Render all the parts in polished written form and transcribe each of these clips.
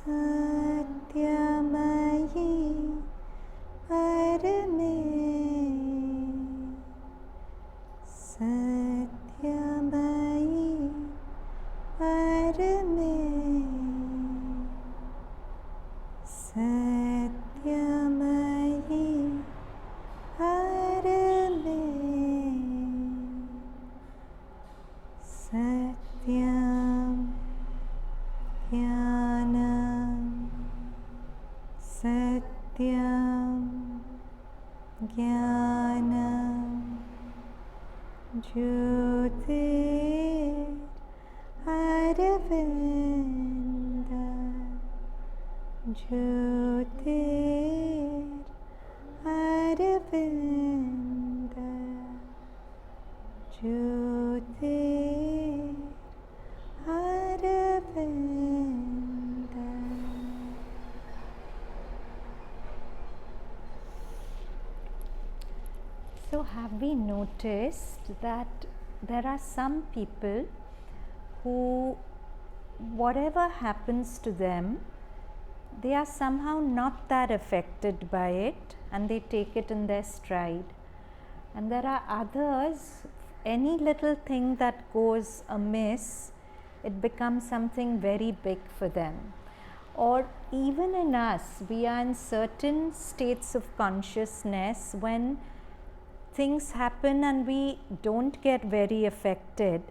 Satyamayi Parame Satyamayi Parame Satyamayi Parame Satyam Jnanam Satyam Jnanam Jyotir Aravinda Jyotir Aravinda Jyotir Aravinda. So have we noticed that there are some people who, whatever happens to them, they are somehow not that affected by it and they take it in their stride. And there are others, any little thing that goes amiss, it becomes something very big for them. Or even in us, we are in certain states of consciousness when things happen and we don't get very affected.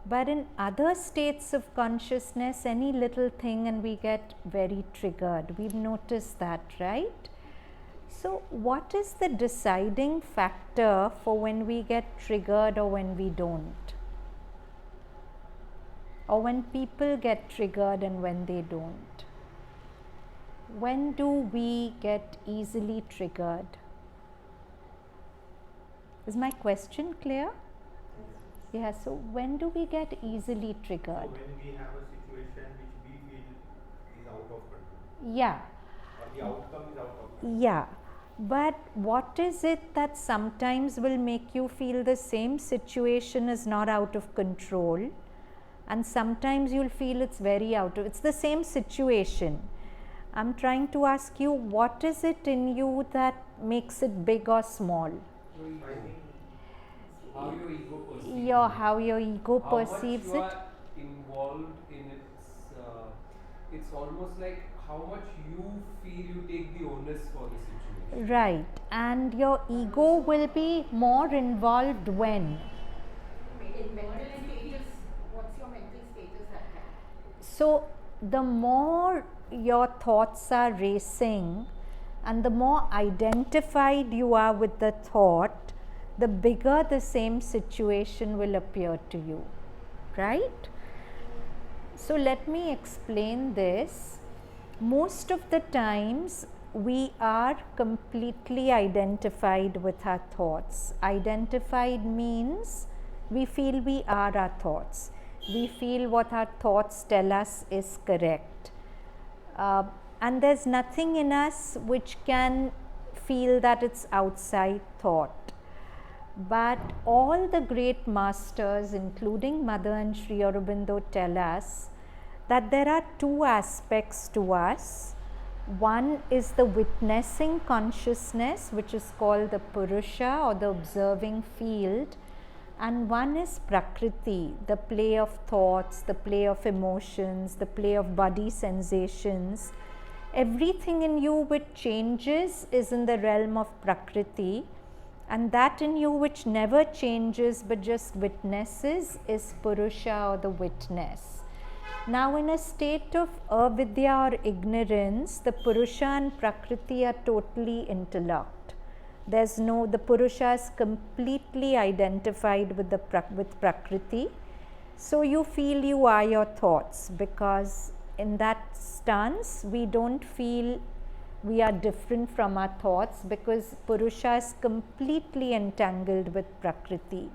But in other states of consciousness, any little thing and we get very triggered. We've noticed that, right? So what is the deciding factor for when we get triggered or when we don't? Or when people get triggered and when they don't? When do we get easily triggered? Is my question clear? Yeah, so when do we get easily triggered? So when we have a situation which we feel is out of control. Yeah. Or the outcome is out of control. Yeah. But what is it that sometimes will make you feel the same situation is not out of control, and sometimes you'll feel it's very out of, it's the same situation. I'm trying to ask you, what is it in you that makes it big or small? How your ego perceives How your ego perceives how much you it. are involved in it's almost like how much you feel you take the onus for the situation. Right, and your ego will be more involved when? In mental status, what's your mental status at that? So the more your thoughts are racing and the more identified you are with the thought, the bigger the same situation will appear to you, right? So let me explain this. Most of the times we are completely identified with our thoughts. Identified means we feel we are our thoughts. We feel what our thoughts tell us is correct. And there's nothing in us which can feel that it's outside thought. But all the great masters, including Mother and Sri Aurobindo, tell us that there are two aspects to us. One is the witnessing consciousness, which is called the Purusha or the observing field, and one is prakriti, the play of thoughts, the play of emotions, the play of body sensations. Everything in you which changes is in the realm of prakriti, and that in you which never changes but just witnesses is Purusha or the witness. Now in a state of avidya or ignorance, the Purusha and Prakriti are totally interlocked. The Purusha is completely identified with with Prakriti. So you feel you are your thoughts, because in that stance we don't feel we are different from our thoughts, because Purusha is completely entangled with Prakriti.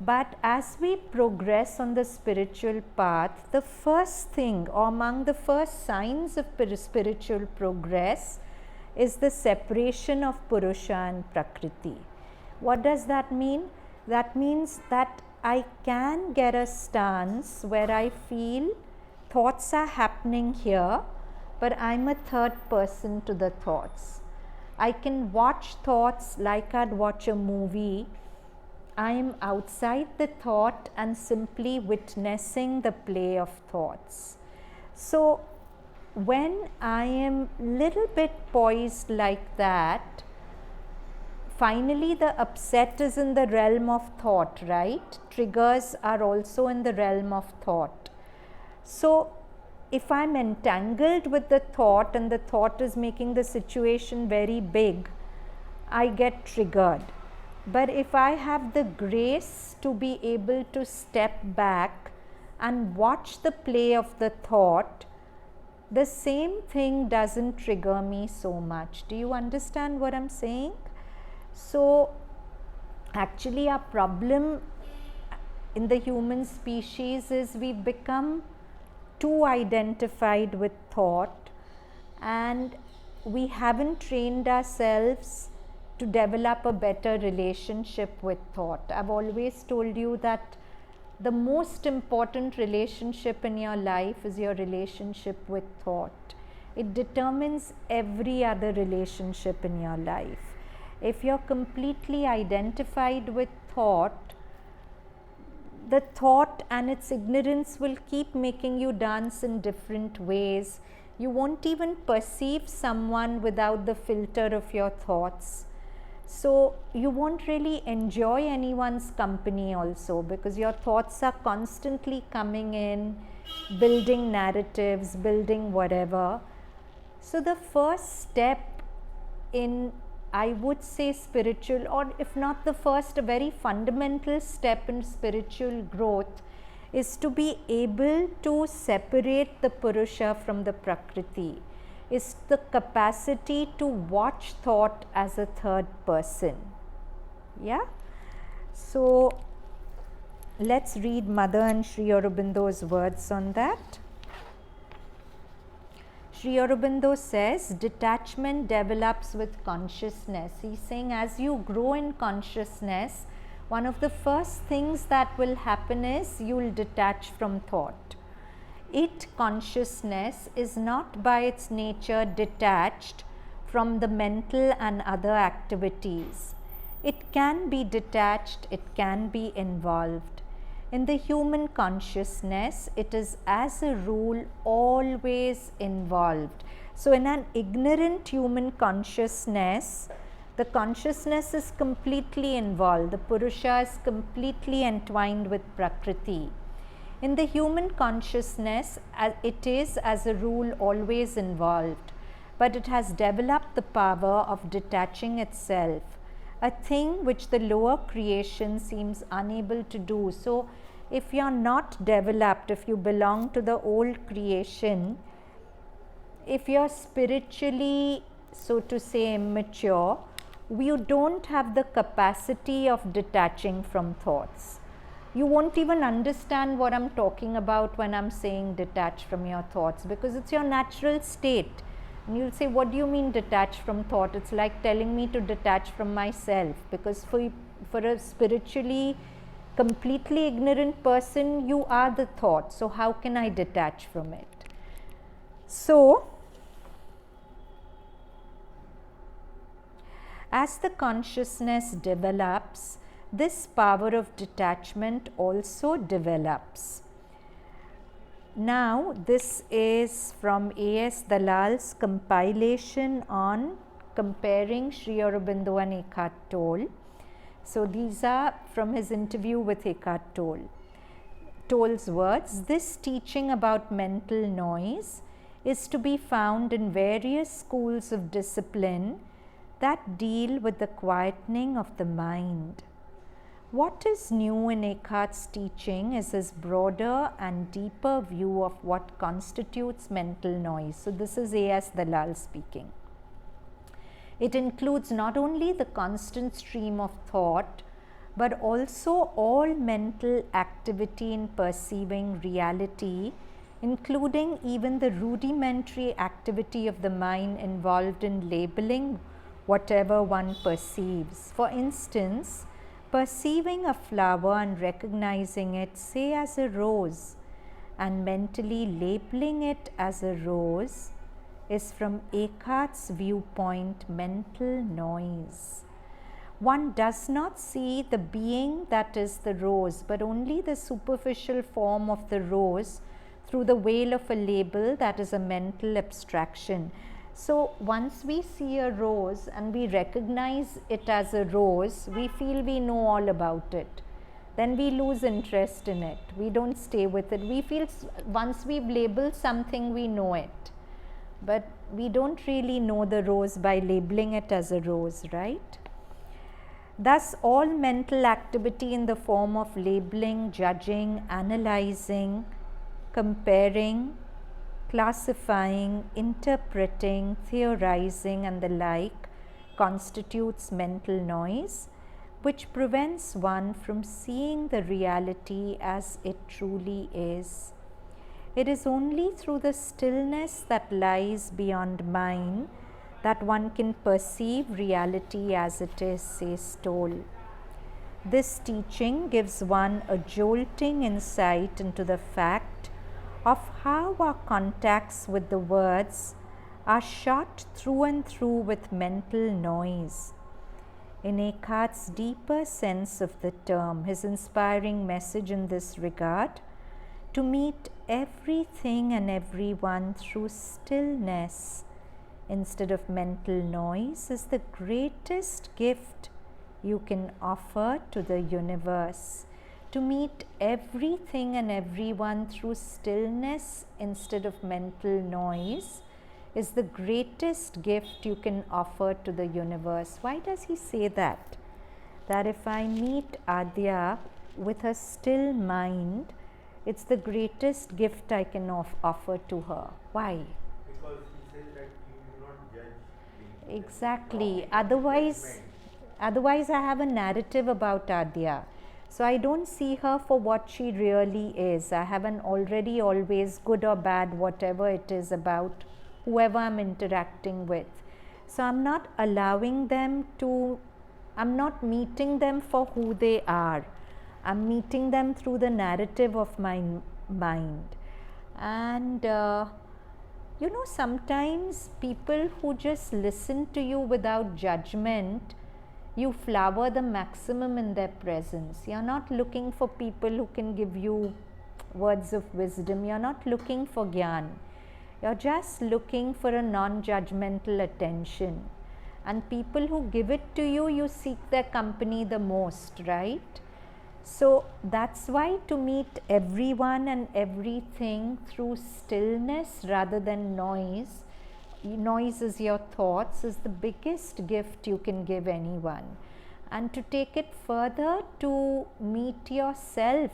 But as we progress on the spiritual path, the first thing, or among the first signs of spiritual progress, is the separation of Purusha and Prakriti. What does that mean? That means that I can get a stance where I feel thoughts are happening here, but I'm a third person to the thoughts. I can watch thoughts like I'd watch a movie. I am outside the thought and simply witnessing the play of thoughts. So when I am little bit poised like that, finally the upset is in the realm of thought, right? Triggers are also in the realm of thought. So if I'm entangled with the thought and the thought is making the situation very big, I get triggered. But if I have the grace to be able to step back and watch the play of the thought, the same thing doesn't trigger me so much. Do you understand what I'm saying? So actually our problem in the human species is we've become too identified with thought, and we haven't trained ourselves to develop a better relationship with thought. I've always told you that the most important relationship in your life is your relationship with thought. It determines every other relationship in your life. If you're completely identified with thought, the thought and its ignorance will keep making you dance in different ways. You won't even perceive someone without the filter of your thoughts. So you won't really enjoy anyone's company also, because your thoughts are constantly coming in, building narratives, building whatever. So the first step in, I would say, spiritual, or if not the first, a very fundamental step in spiritual growth is to be able to separate the Purusha from the prakriti, is the capacity to watch thought as a third person. Yeah? So let's read Mother and Sri Aurobindo's words on that. Sri Aurobindo says, detachment develops with consciousness. He's saying as you grow in consciousness, one of the first things that will happen is you will detach from thought. It, consciousness, is not by its nature detached from the mental and other activities. It can be detached, it can be involved. In the human consciousness, it is as a rule always involved. So in an ignorant human consciousness, the consciousness is completely involved. The Purusha is completely entwined with Prakriti. In the human consciousness, it is as a rule always involved, but it has developed the power of detaching itself, a thing which the lower creation seems unable to do. So if you are not developed, if you belong to the old creation, if you are spiritually, so to say, immature, you don't have the capacity of detaching from thoughts. You won't even understand what I'm talking about when I'm saying detach from your thoughts, because it's your natural state. And you'll say, what do you mean detach from thought? It's like telling me to detach from myself, because for a spiritually completely ignorant person, you are the thought. So how can I detach from it? So as the consciousness develops, this power of detachment also develops. Now, this is from A.S. Dalal's compilation on comparing Sri Aurobindo and Eckhart Tolle. So, these are from his interview with Eckhart Tolle. Tolle's words, this teaching about mental noise is to be found in various schools of discipline that deal with the quietening of the mind. What is new in Eckhart's teaching is his broader and deeper view of what constitutes mental noise. So this is A.S. Dalal speaking. It includes not only the constant stream of thought, but also all mental activity in perceiving reality, including even the rudimentary activity of the mind involved in labeling whatever one perceives. For instance, perceiving a flower and recognizing it, say as a rose, and mentally labeling it as a rose is, from Eckhart's viewpoint, mental noise. One does not see the being that is the rose, but only the superficial form of the rose through the veil of a label that is a mental abstraction. So once we see a rose and we recognize it as a rose, we feel we know all about it. Then we lose interest in it. We don't stay with it. We feel once we've labeled something, we know it. But we don't really know the rose by labeling it as a rose, right? Thus, all mental activity in the form of labeling, judging, analyzing, comparing, classifying, interpreting, theorizing, and the like constitutes mental noise, which prevents one from seeing the reality as it truly is. It is only through the stillness that lies beyond mind that one can perceive reality as it is, says Toll. This teaching gives one a jolting insight into the fact of how our contacts with the words are shot through and through with mental noise. In Eckhart's deeper sense of the term, his inspiring message in this regard, to meet everything and everyone through stillness instead of mental noise, is the greatest gift you can offer to the universe. To meet everything and everyone through stillness instead of mental noise is the greatest gift you can offer to the universe. Why does he say that? That if I meet Adya with a still mind, it's the greatest gift I can offer to her. Why? Because he says that you do not judge me. Exactly. Otherwise I have a narrative about Adya. So I don't see her for what she really is. I have an already always good or bad, whatever it is, about whoever I'm interacting with. So I'm not allowing them to, I'm not meeting them for who they are. I'm meeting them through the narrative of my mind. And sometimes people who just listen to you without judgment, you flower the maximum in their presence. You're not looking for people who can give you words of wisdom. You're not looking for gyan. You're just looking for a non-judgmental attention. And people who give it to you, you seek their company the most, right? So that's why to meet everyone and everything through stillness rather than noise, noise is your thoughts, is the biggest gift you can give anyone. And to take it further, to meet yourself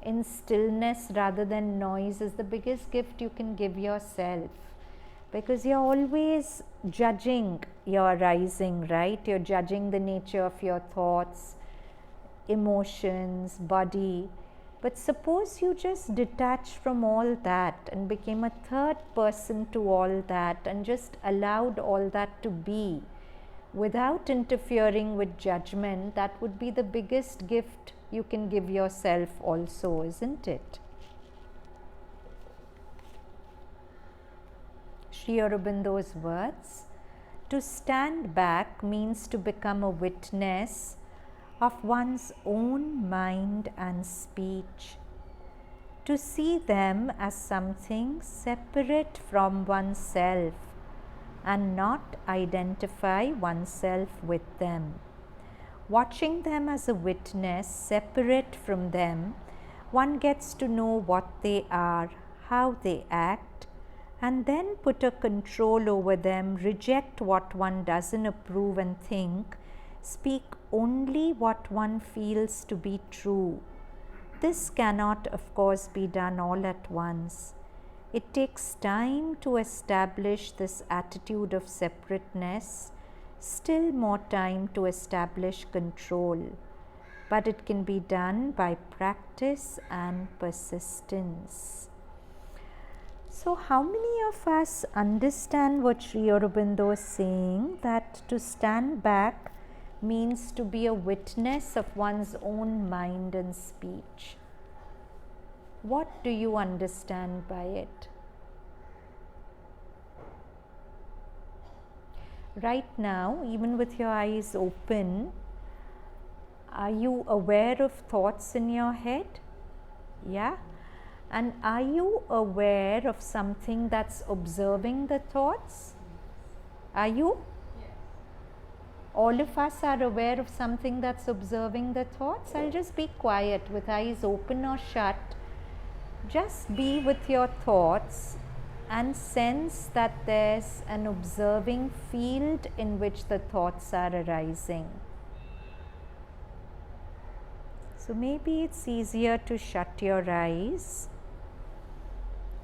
in stillness rather than noise is the biggest gift you can give yourself, because you're always judging your arising, right? You're judging the nature of your thoughts, emotions, body. But suppose you just detached from all that and became a third person to all that and just allowed all that to be without interfering with judgment, that would be the biggest gift you can give yourself also, isn't it? Sri Aurobindo's words, to stand back means to become a witness of one's own mind and speech, to see them as something separate from oneself and not identify oneself with them. Watching them as a witness, separate from them, one gets to know what they are, how they act, and then put a control over them, reject what one doesn't approve and think, speak only what one feels to be true. This cannot, of course, be done all at once. It takes time to establish this attitude of separateness, still more time to establish control. But it can be done by practice and persistence. So, how many of us understand what Sri Aurobindo is saying, that to stand back means to be a witness of one's own mind and speech? What do you understand by it? Right now, even with your eyes open, are you aware of thoughts in your head? Yeah? And are you aware of something that's observing the thoughts? Are you? Yes. All of us are aware of something that's observing the thoughts. I'll just be quiet with eyes open or shut. Just be with your thoughts and sense that there's an observing field in which the thoughts are arising. So maybe it's easier to shut your eyes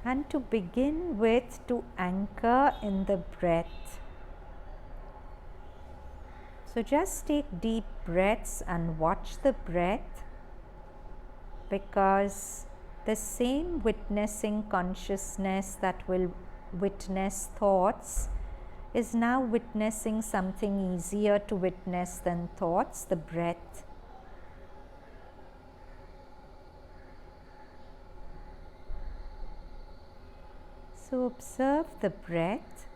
and to begin with to anchor in the breath. So just take deep breaths and watch the breath, because the same witnessing consciousness that will witness thoughts is now witnessing something easier to witness than thoughts, the breath. So observe the breath,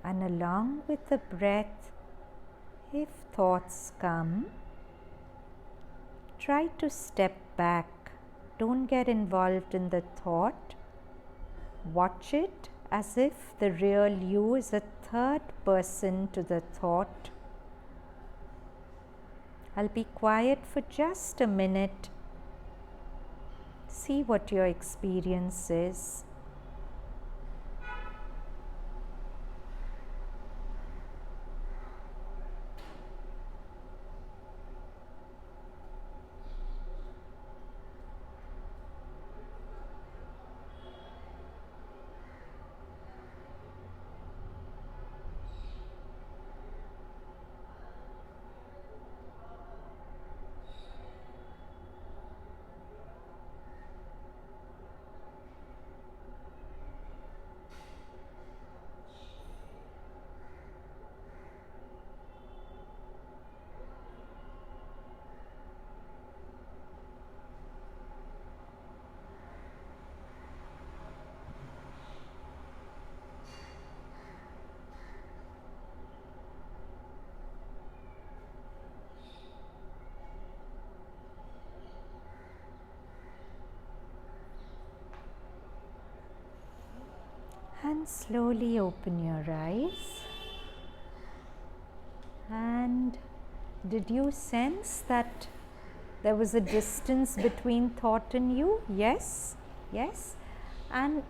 and along with the breath, if thoughts come, try to step back. Don't get involved in the thought. Watch it as if the real you is a third person to the thought. I'll be quiet for just a minute. See what your experience is. And slowly open your eyes. And did you sense that there was a distance between thought and you? Yes? Yes? And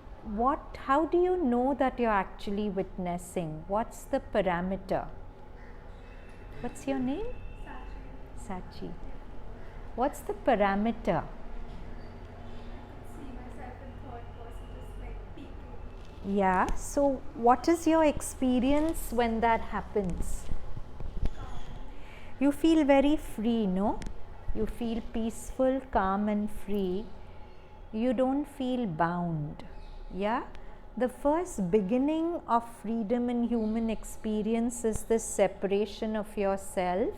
how do you know that you're actually witnessing? What's the parameter? What's your name? Sachi. What's the parameter? Yeah, so what is your experience when that happens? You feel very free, no? You feel peaceful, calm and free. You don't feel bound. Yeah? The first beginning of freedom in human experience is this separation of yourself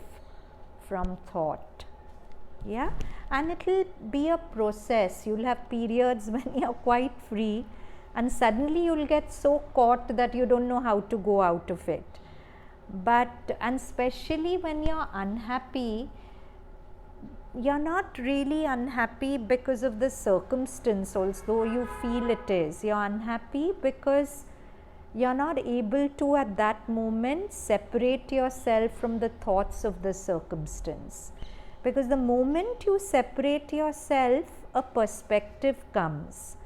from thought. Yeah? And it will be a process. You'll have periods when you're quite free, and suddenly you'll get so caught that you don't know how to go out of it. And especially when you're unhappy, you're not really unhappy because of the circumstance, although you feel it is. You're unhappy because you're not able to at that moment separate yourself from the thoughts of the circumstance. Because the moment you separate yourself, a perspective comes.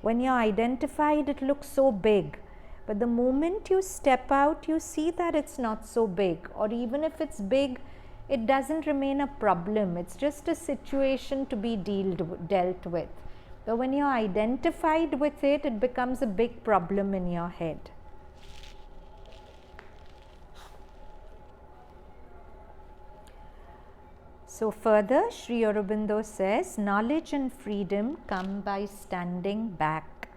When you're identified, it looks so big. But the moment you step out, you see that it's not so big. Or even if it's big, it doesn't remain a problem. It's just a situation to be dealt with. But when you're identified with it, it becomes a big problem in your head. So further, Sri Aurobindo says, knowledge and freedom come by standing back.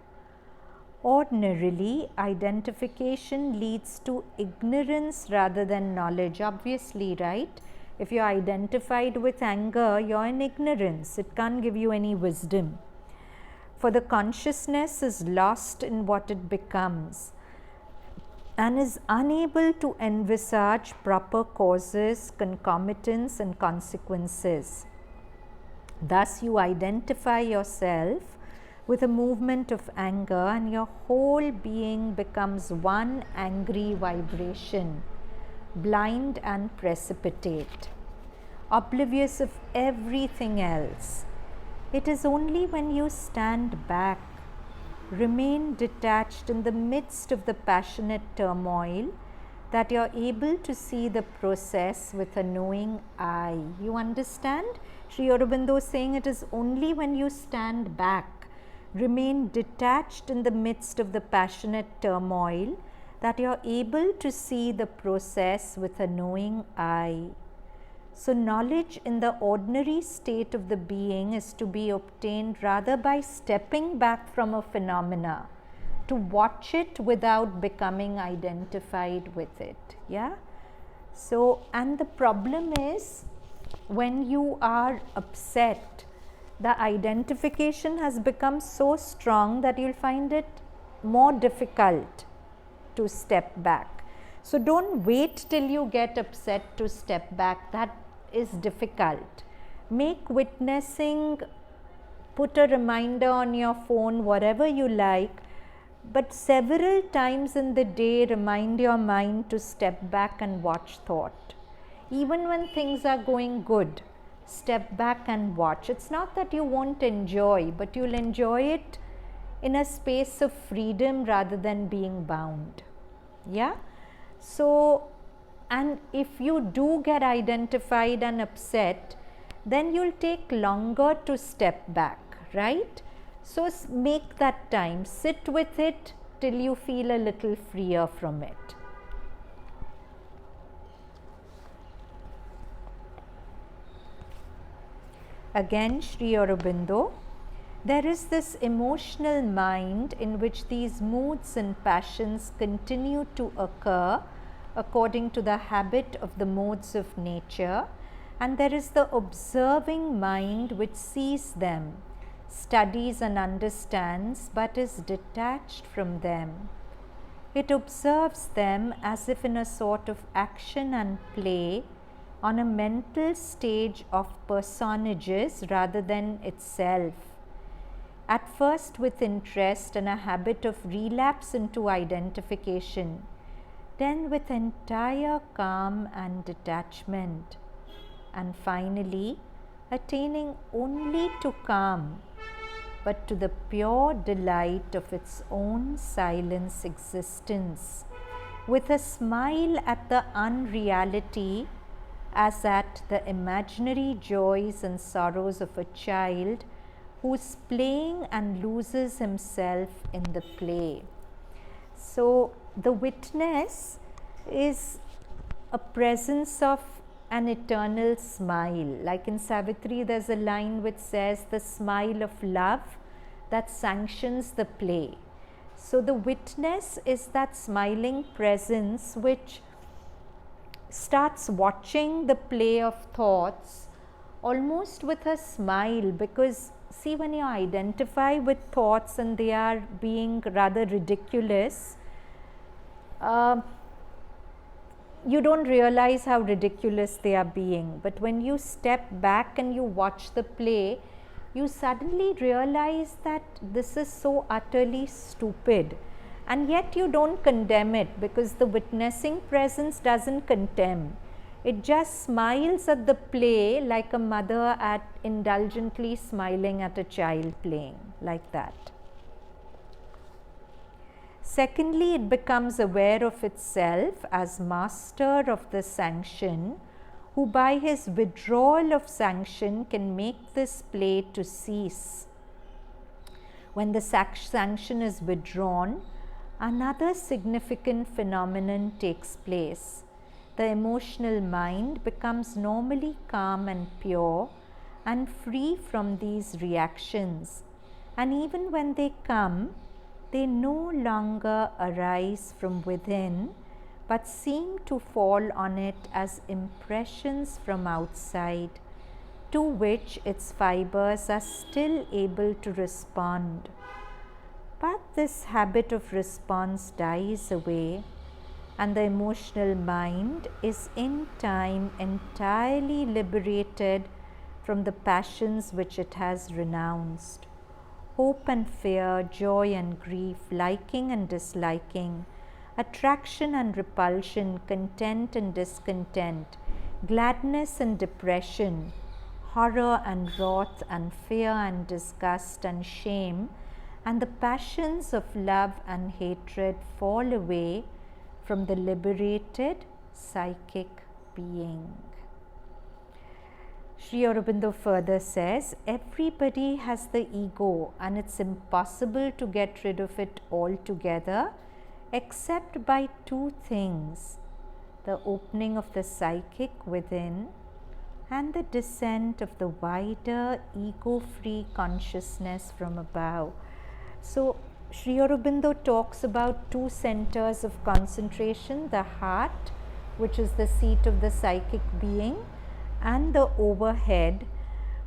Ordinarily, identification leads to ignorance rather than knowledge. Obviously, right? If you're identified with anger, you're in ignorance. It can't give you any wisdom. For the consciousness is lost in what it becomes and is unable to envisage proper causes, concomitants, and consequences. Thus, you identify yourself with a movement of anger, and your whole being becomes one angry vibration, blind and precipitate, oblivious of everything else. It is only when you stand back, remain detached in the midst of the passionate turmoil, that you're able to see the process with a knowing eye. You understand? Sri Aurobindo is saying it is only when you stand back, remain detached in the midst of the passionate turmoil, that you're able to see the process with a knowing eye. So knowledge in the ordinary state of the being is to be obtained rather by stepping back from a phenomena, to watch it without becoming identified with it. Yeah. So, and the problem is, when you are upset, the identification has become so strong that you'll find it more difficult to step back. So don't wait till you get upset to step back. That is difficult. Make witnessing, put a reminder on your phone, whatever you like, but several times in the day remind your mind to step back and watch thought. Even when things are going good, step back and watch. It's not that you won't enjoy, but you'll enjoy it in a space of freedom rather than being bound. Yeah. So, and if you do get identified and upset, then you'll take longer to step back, right? So make that time, sit with it till you feel a little freer from it. Again, Sri Aurobindo, there is this emotional mind in which these moods and passions continue to occur according to the habit of the modes of nature, and there is the observing mind which sees them, studies and understands, but is detached from them. It observes them as if in a sort of action and play on a mental stage of personages rather than itself. At first with interest and a habit of relapse into identification, then with entire calm and detachment, and finally attaining only to calm, but to the pure delight of its own silence existence, with a smile at the unreality as at the imaginary joys and sorrows of a child who is playing and loses himself in the play. So the witness is a presence of an eternal smile. Like in Savitri, there's a line which says, the smile of love that sanctions the play. So the witness is that smiling presence which starts watching the play of thoughts almost with a smile, because see, when you identify with thoughts and they are being rather ridiculous, you don't realize how ridiculous they are being. But when you step back and you watch the play, you suddenly realize that this is so utterly stupid. And yet you don't condemn it, because the witnessing presence doesn't condemn. It just smiles at the play like a mother at indulgently smiling at a child playing, like that. Secondly, it becomes aware of itself as master of the sanction, who by his withdrawal of sanction can make this play to cease. When the sanction is withdrawn, another significant phenomenon takes place. The emotional mind becomes normally calm and pure and free from these reactions, and even when they come, they no longer arise from within, but seem to fall on it as impressions from outside, to which its fibers are still able to respond. But this habit of response dies away, and the emotional mind is in time entirely liberated from the passions which it has renounced. Hope and fear, joy and grief, liking and disliking, attraction and repulsion, content and discontent, gladness and depression, horror and wrath, and fear and disgust and shame, and the passions of love and hatred fall away from the liberated psychic being. Sri Aurobindo further says, everybody has the ego and it's impossible to get rid of it altogether except by two things: the opening of the psychic within and the descent of the wider ego-free consciousness from above. So Sri Aurobindo talks about two centers of concentration: the heart, which is the seat of the psychic being, and the overhead.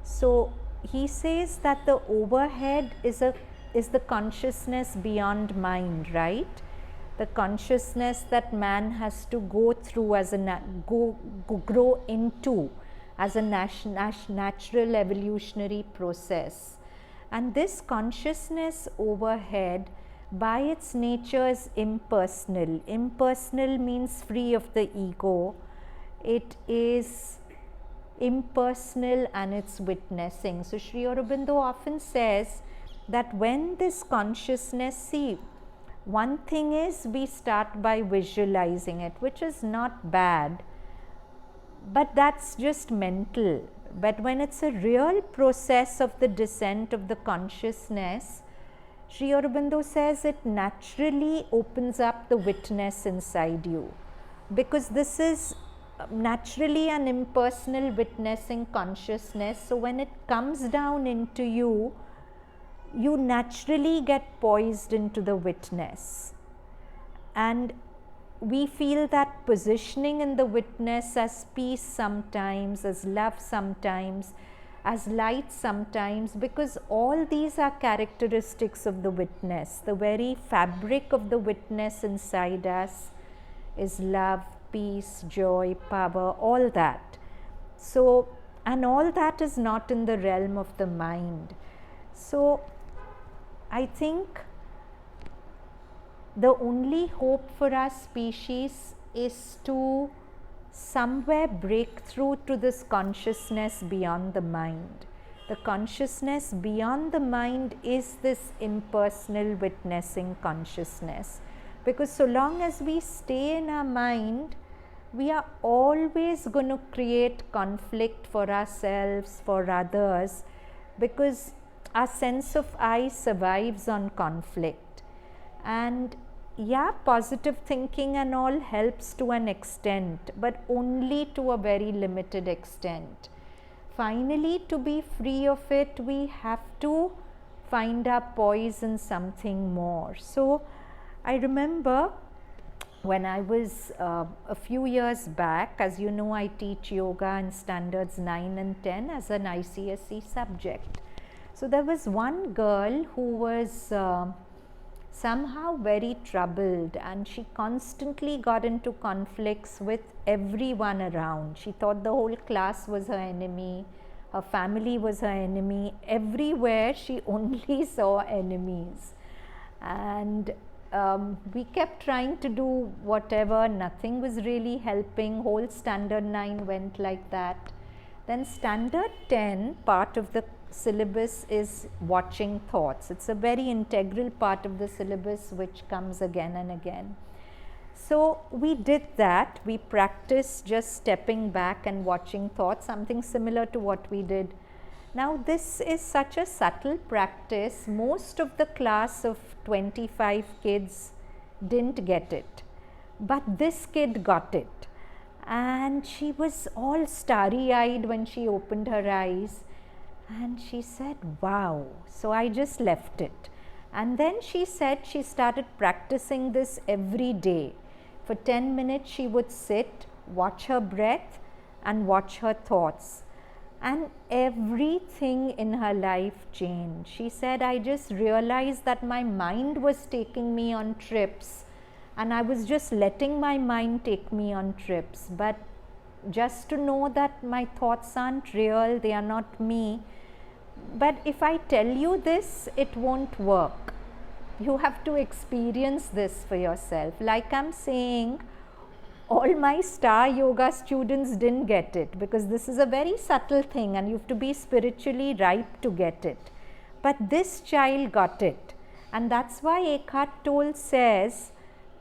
So he says that the overhead is the consciousness beyond mind, right? The consciousness that man has to go through as grow into as a natural evolutionary process. And this consciousness overhead by its nature is impersonal. Impersonal means free of the ego. It is impersonal and it's witnessing. So Sri Aurobindo often says that when this consciousness, see, one thing is we start by visualizing it, which is not bad, but that's just mental. But when it's a real process of the descent of the consciousness, Sri Aurobindo says it naturally opens up the witness inside you, because this is naturally an impersonal witnessing consciousness. So when it comes down into you, you naturally get poised into the witness, and we feel that positioning in the witness as peace sometimes, as love sometimes, as light sometimes, because all these are characteristics of the witness. The very fabric of the witness inside us is love, peace, joy, power, all that. So, and all that is not in the realm of the mind. So I think the only hope for our species is to somewhere break through to this consciousness beyond the mind. The consciousness beyond the mind is this impersonal witnessing consciousness, because so long as we stay in our mind, we are always going to create conflict for ourselves, for others, because our sense of I survives on conflict. And yeah, positive thinking and all helps to an extent, but only to a very limited extent. Finally, to be free of it, we have to find our poise in something more. So I remember when I was a few years back, as you know, I teach yoga in standards 9 and 10 as an ICSE subject. So there was one girl who was somehow very troubled, and she constantly got into conflicts with everyone around. She thought the whole class was her enemy, her family was her enemy. Everywhere she only saw enemies, and we kept trying to do whatever, nothing was really helping. Whole standard 9 went like that. Then standard 10, part of the syllabus is watching thoughts. It's a very integral part of the syllabus which comes again and again. So we did that. We practiced just stepping back and watching thoughts, something similar to what we did. Now this is such a subtle practice. Most of the class of 25 kids didn't get it, but this kid got it, and she was all starry-eyed when she opened her eyes, and she said, wow. So I just left it. And then she said she started practicing this every day. For 10 minutes she would sit, watch her breath and watch her thoughts. And everything in her life changed. She said, I just realized that my mind was taking me on trips and I was just letting my mind take me on trips. But just to know that my thoughts aren't real, they are not me. But if I tell you this, it won't work. You have to experience this for yourself. Like I'm saying, all my star yoga students didn't get it because this is a very subtle thing and you have to be spiritually ripe to get it. But this child got it. And that's why Eckhart Tolle says,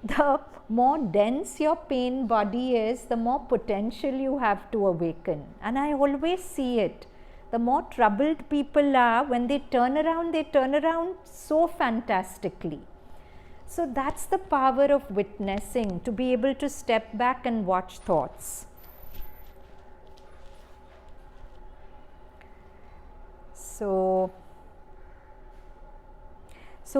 the more dense your pain body is, the more potential you have to awaken. And I always see it. The more troubled people are, when they turn around so fantastically. So that's the power of witnessing, to be able to step back and watch thoughts. So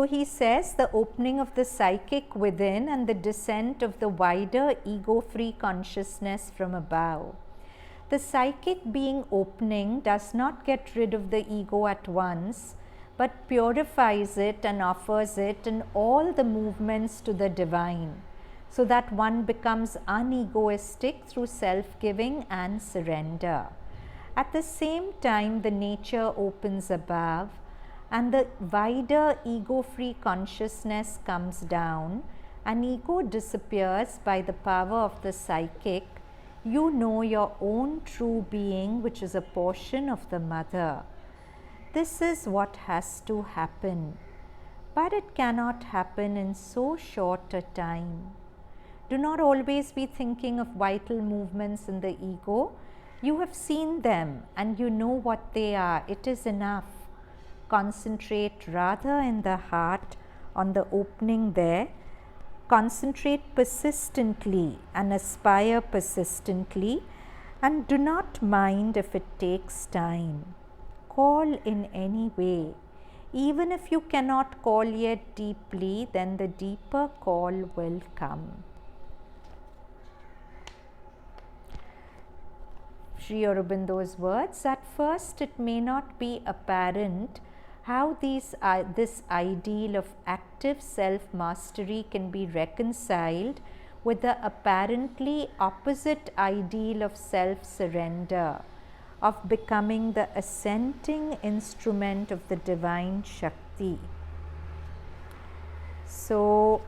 he says the opening of the psychic within and the descent of the wider ego-free consciousness from above. The psychic being opening does not get rid of the ego at once, but purifies it and offers it in all the movements to the divine, so that one becomes unegoistic through self-giving and surrender. At the same time, the nature opens above and the wider ego-free consciousness comes down and ego disappears by the power of the psychic. You know your own true being, which is a portion of the mother. This is what has to happen, but it cannot happen in so short a time. Do not always be thinking of vital movements in the ego. You have seen them and you know what they are. It is enough. Concentrate rather in the heart on the opening there. Concentrate persistently and aspire persistently, and do not mind if it takes time. Call in any way. Even if you cannot call yet deeply, then the deeper call will come. Sri Aurobindo's words, at first it may not be apparent how this ideal of active self-mastery can be reconciled with the apparently opposite ideal of self-surrender, of becoming the assenting instrument of the divine Shakti. So,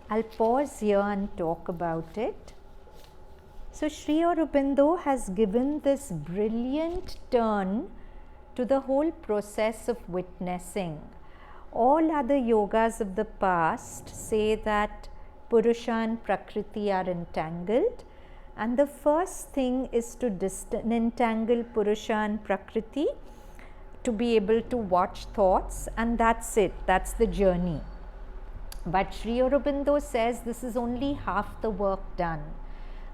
I'll pause here and talk about it. So, Sri Aurobindo has given this brilliant turn to the whole process of witnessing. All other yogas of the past say that Purusha and Prakriti are entangled, and the first thing is to disentangle Purusha and Prakriti, to be able to watch thoughts, and that's it, that's the journey. But Sri Aurobindo says this is only half the work done.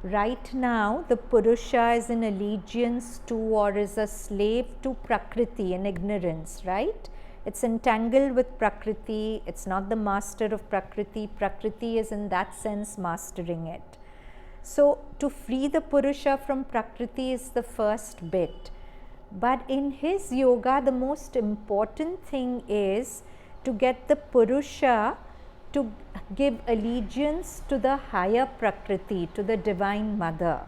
Right now, the Purusha is in allegiance to or is a slave to Prakriti in ignorance, right? It's entangled with Prakriti, it's not the master of Prakriti. Prakriti is in that sense mastering it. So, to free the Purusha from Prakriti is the first bit. But in his yoga, the most important thing is to get the Purusha to give allegiance to the higher Prakriti, to the Divine Mother.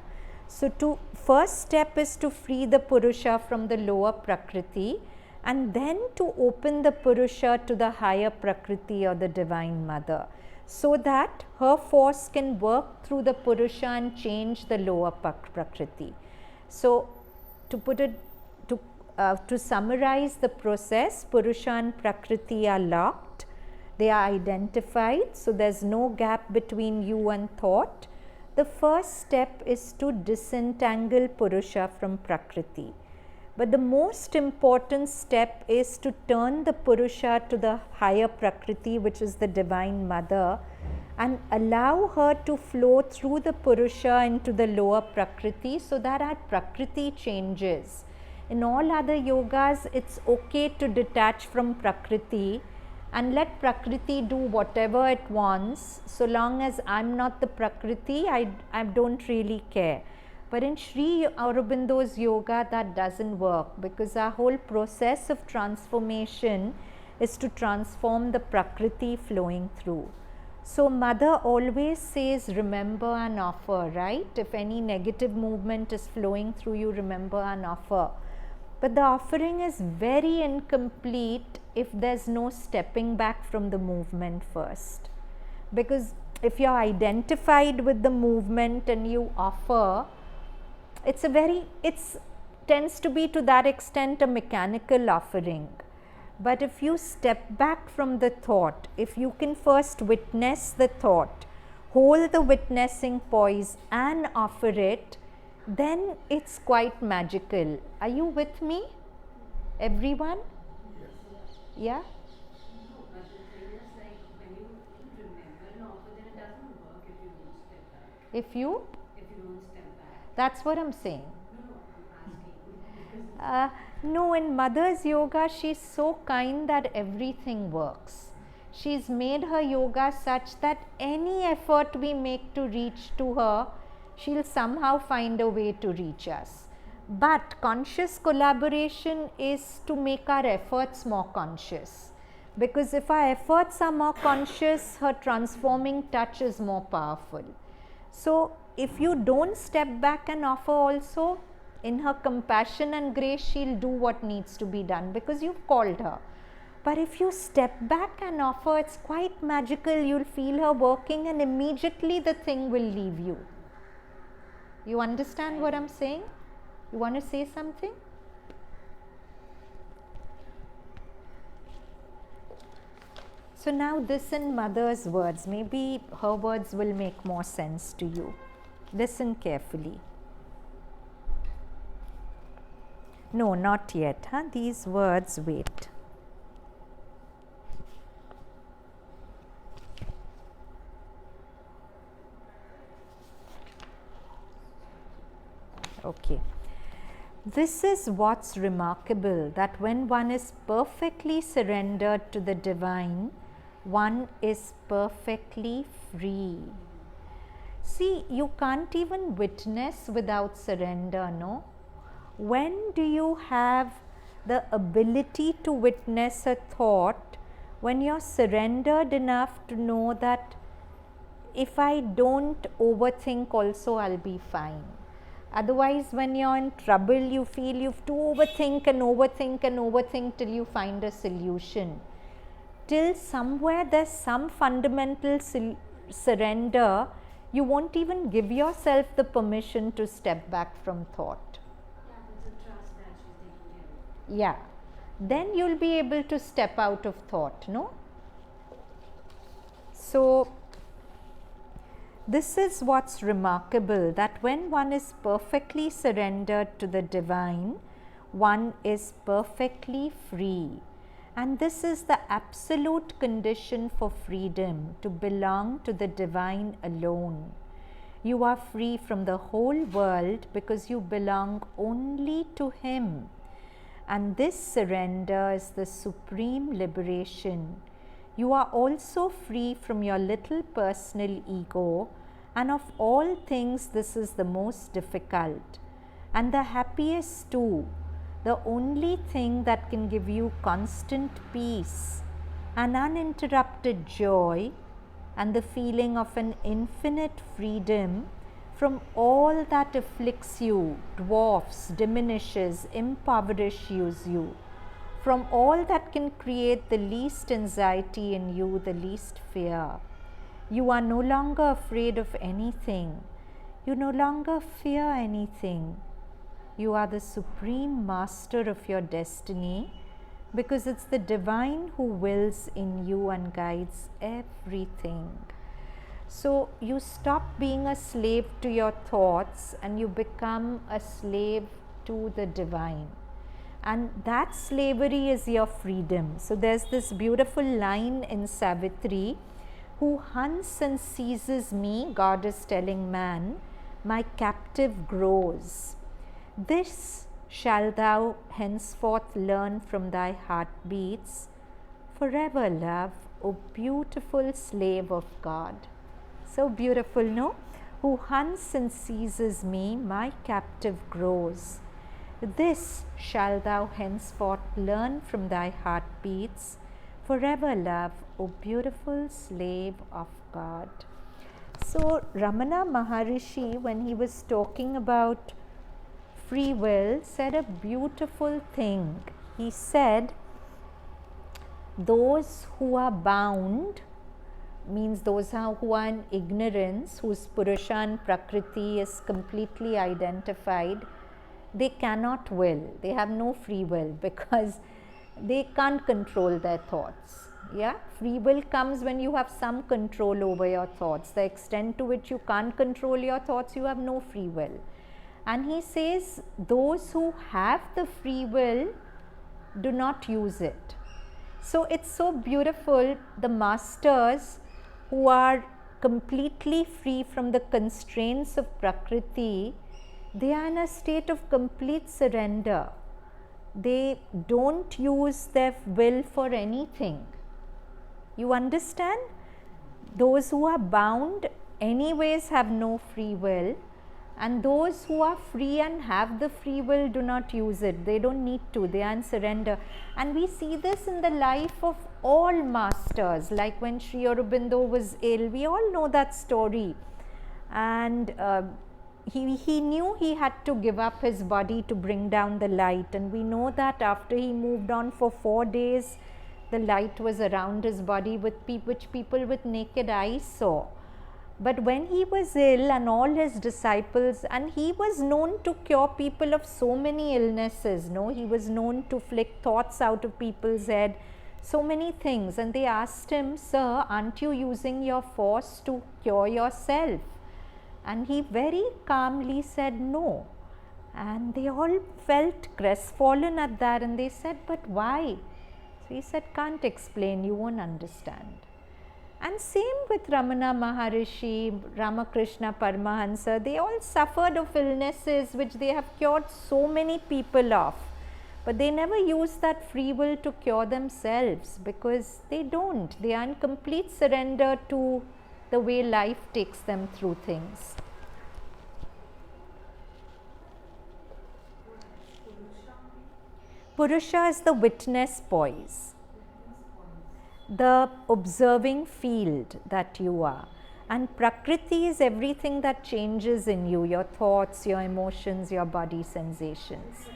So, first step is to free the Purusha from the lower Prakriti, and then to open the Purusha to the higher Prakriti or the Divine Mother, so that her force can work through the Purusha and change the lower Prakriti. So, to summarize the process, Purusha and Prakriti are locked. They are identified, so there's no gap between you and thought. The first step is to disentangle Purusha from Prakriti. But the most important step is to turn the Purusha to the higher Prakriti, which is the Divine Mother, and allow her to flow through the Purusha into the lower Prakriti, so that our Prakriti changes. In all other yogas, it's okay to detach from Prakriti and let prakriti do whatever it wants. So long as I'm not the prakriti, I don't really care. But in Sri Aurobindo's yoga, that doesn't work, because our whole process of transformation is to transform the prakriti flowing through. So mother always says, remember and offer, right? If any negative movement is flowing through you, remember and offer. But the offering is very incomplete if there's no stepping back from the movement first. Because if you're identified with the movement and you offer, it tends to be to that extent a mechanical offering. But if you step back from the thought, if you can first witness the thought, hold the witnessing poise and offer it, then it's quite magical. Are you with me, everyone? Yeah? No, but the thing is, like, when you remember and offer, then it doesn't work if you don't step back. If you don't step back. That's what I'm saying. No, I'm asking. No, in Mother's yoga, she's so kind that everything works. She's made her yoga such that any effort we make to reach to her, she'll somehow find a way to reach us. But conscious collaboration is to make our efforts more conscious. Because if our efforts are more conscious, her transforming touch is more powerful. So if you don't step back and offer also, in her compassion and grace, she'll do what needs to be done because you've called her. But if you step back and offer, it's quite magical. You'll feel her working and immediately the thing will leave you. You understand what I'm saying? You want to say something? So now this in Mother's words, maybe her words will make more sense to you. Listen carefully. No, not yet. These words wait. Okay. This is what's remarkable, that when one is perfectly surrendered to the divine, one is perfectly free. See, you can't even witness without surrender, no? When do you have the ability to witness a thought? When you're surrendered enough to know that if I don't overthink also, I'll be fine. Otherwise, when you're in trouble, you feel you have to overthink and overthink and overthink till you find a solution. Till somewhere there's some fundamental surrender, you won't even give yourself the permission to step back from thought. Yeah, then you'll be able to step out of thought, no? So, this is what's remarkable, that when one is perfectly surrendered to the divine, one is perfectly free. And this is the absolute condition for freedom, to belong to the divine alone. You are free from the whole world because you belong only to Him. And this surrender is the supreme liberation. You are also free from your little personal ego, and of all things this is the most difficult and the happiest too, the only thing that can give you constant peace and uninterrupted joy and the feeling of an infinite freedom from all that afflicts you, dwarfs, diminishes, impoverishes you, from all that can create the least anxiety in you, the least fear. You are no longer afraid of anything. You no longer fear anything. You are the supreme master of your destiny, because it's the divine who wills in you and guides everything. So you stop being a slave to your thoughts and you become a slave to the divine. And that slavery is your freedom. So there's this beautiful line in Savitri, who hunts and seizes me, God is telling man, my captive grows. This shall thou henceforth learn from thy heartbeats, Forever love, O beautiful slave of God. So beautiful, no? Who hunts and seizes me, my captive grows. This shalt thou henceforth learn from thy heartbeats. Forever love, O beautiful slave of God. So Ramana Maharishi, when he was talking about free will, said a beautiful thing. He said, those who are bound, means those who are in ignorance, whose Purusha and prakriti is completely identified, they cannot will. They have no free will because they can't control their thoughts. Yeah, free will comes when you have some control over your thoughts. The extent to which you can't control your thoughts, you have no free will. And he says, those who have the free will do not use it. So it's so beautiful, the masters who are completely free from the constraints of prakriti, they are in a state of complete surrender. They don't use their will for anything. You understand? Those who are bound anyways have no free will, and those who are free and have the free will do not use it. They don't need to. They are in surrender. And we see this in the life of all masters. Like when Sri Aurobindo was ill, we all know that story. And he knew he had to give up his body to bring down the light. And we know that after he moved on for 4 days, the light was around his body, which people with naked eyes saw. But when he was ill, and all his disciples, and he was known to cure people of so many illnesses, no? He was known to flick thoughts out of people's head, so many things. And they asked him, sir, aren't you using your force to cure yourself? And he very calmly said no. And they all felt crestfallen at that, and they said, but why? So he said, can't explain, you won't understand. And same with Ramana Maharishi, Ramakrishna Paramahansa, they all suffered of illnesses which they have cured so many people of. But they never use that free will to cure themselves because they don't. They are in complete surrender to the way life takes them through things. Purusha is the witness poise, the observing field that you are. And prakriti is everything that changes in you, your thoughts, your emotions, your body sensations.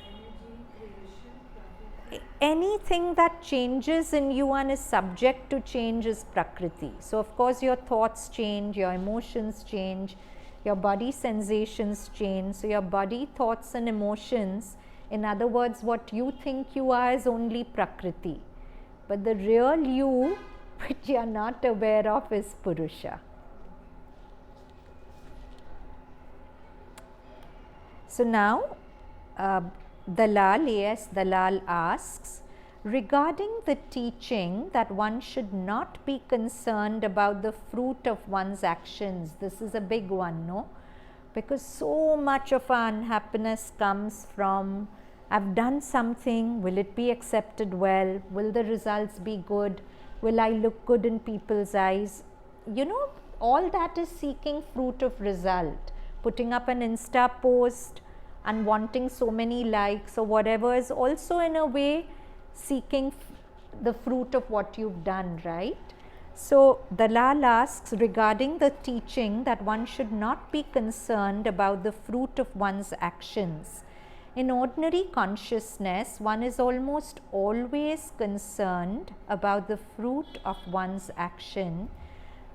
Anything that changes in you and is subject to change is prakriti. So of course your thoughts change, your emotions change, your body sensations change. So your body, thoughts and emotions, in other words, what you think you are is only prakriti. But the real you, which you are not aware of, is Purusha. So now, Dalal, A.S. Dalal asks, regarding the teaching that one should not be concerned about the fruit of one's actions. This is a big one, no? Because so much of our unhappiness comes from, I've done something, will it be accepted well? Will the results be good? Will I look good in people's eyes? You know, all that is seeking fruit of result. Putting up an Insta post and wanting so many likes or whatever is also in a way seeking the fruit of what you've done, right? So Dalal asks, regarding the teaching that one should not be concerned about the fruit of one's actions. In ordinary consciousness, one is almost always concerned about the fruit of one's action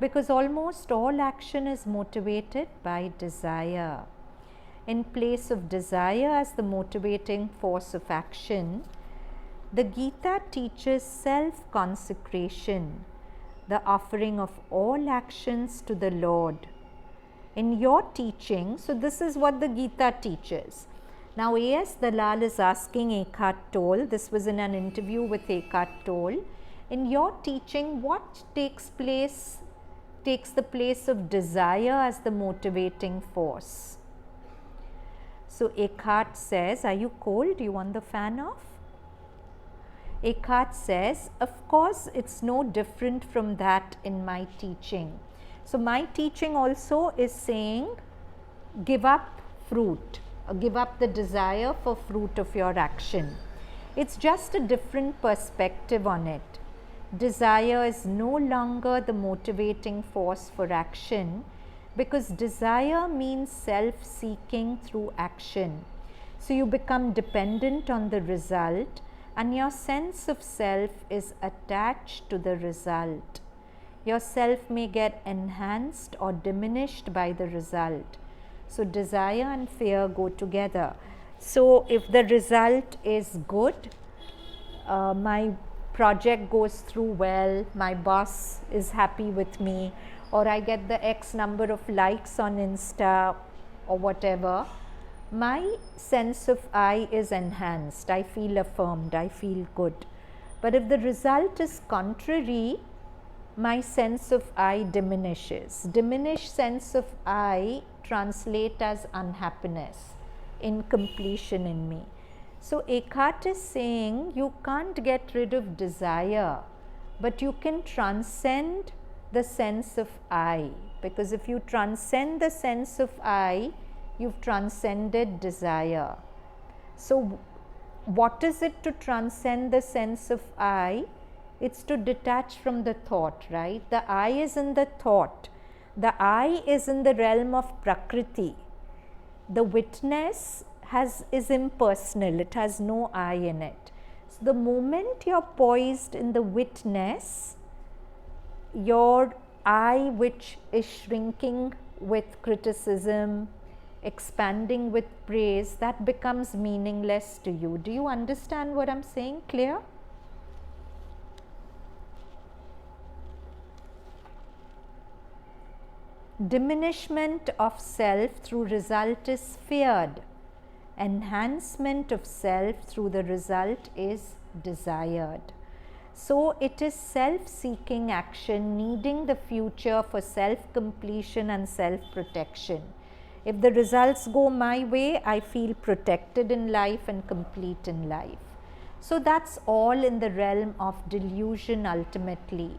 because almost all action is motivated by desire. In place of desire as the motivating force of action, the Gita teaches self-consecration, the offering of all actions to the Lord. In your teaching, so this is what the Gita teaches. Now A.S. Dalal is asking Eckhart Tolle, this was in an interview with Eckhart Tolle, in your teaching what takes the place of desire as the motivating force? So Eckhart says, are you cold? Do you want the fan off? Eckhart says, of course, it's no different from that in my teaching. So, my teaching also is saying, give up fruit, give up the desire for fruit of your action. It's just a different perspective on it. Desire is no longer the motivating force for action, because desire means self-seeking through action. So you become dependent on the result, and your sense of self is attached to the result. Your self may get enhanced or diminished by the result. So desire and fear go together. So if the result is good, my project goes through well, my boss is happy with me, or I get the X number of likes on Insta or whatever, my sense of I is enhanced. I feel affirmed, I feel good. But if the result is contrary, my sense of I diminishes. Diminished sense of I translate as unhappiness, incompletion in me. So Eckhart is saying you can't get rid of desire, but you can transcend the sense of I, because if you transcend the sense of I, you've transcended desire. So what is it to transcend the sense of I? It's to detach from the thought, right? The I is in the thought. The I is in the realm of prakriti. The witness is impersonal. It has no I in it. So the moment you're poised in the witness, your I, which is shrinking with criticism, expanding with praise, that becomes meaningless to you. Do you understand what I'm saying? Clear? Diminishment of self through result is feared. Enhancement of self through the result is desired. So it is self-seeking action, needing the future for self-completion and self-protection. If the results go my way, I feel protected in life and complete in life. So that's all in the realm of delusion ultimately.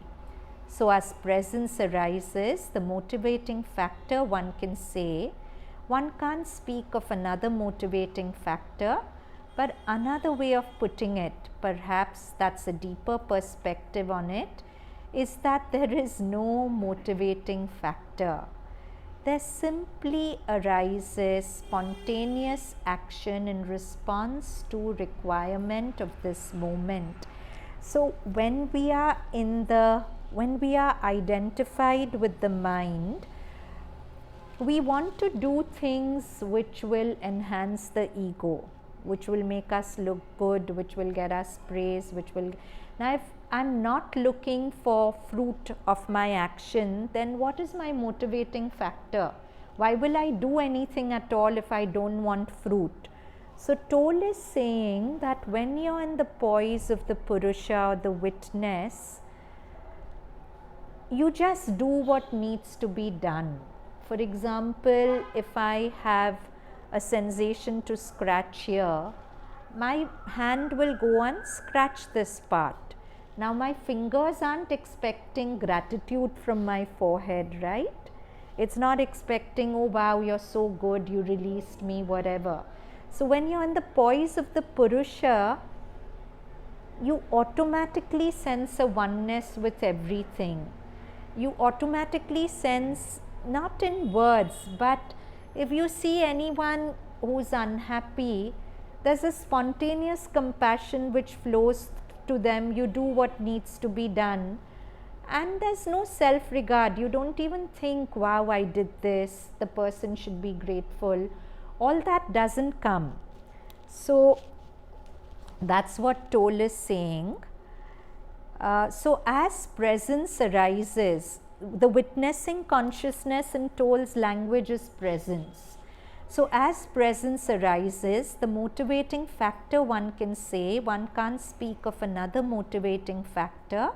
So as presence arises, the motivating factor, one can say, one can't speak of another motivating factor, but another way of putting it, perhaps that's a deeper perspective on it, is that there is no motivating factor. There simply arises spontaneous action in response to requirement of this moment. So when we are identified with the mind, we want to do things which will enhance the ego, which will make us look good, which will get us praise, now if I'm not looking for fruit of my action, then what is my motivating factor? Why will I do anything at all if I don't want fruit? So Toll is saying that when you're in the poise of the Purusha or the witness, you just do what needs to be done. For example, if I have a sensation to scratch here, my hand will go and scratch this part. Now my fingers aren't expecting gratitude from my forehead, right? It's not expecting, oh wow, you're so good, you released me, whatever. So when you're in the poise of the Purusha, you automatically sense a oneness with everything. You automatically sense, not in words, but if you see anyone who's unhappy, there's a spontaneous compassion which flows to them. You do what needs to be done, and there's no self-regard. You don't even think, wow, I did this, the person should be grateful. All that doesn't come. So that's what Toll is saying. So as presence arises, the witnessing consciousness in Toll's language is presence. So as presence arises, the motivating factor, one can say, one can't speak of another motivating factor,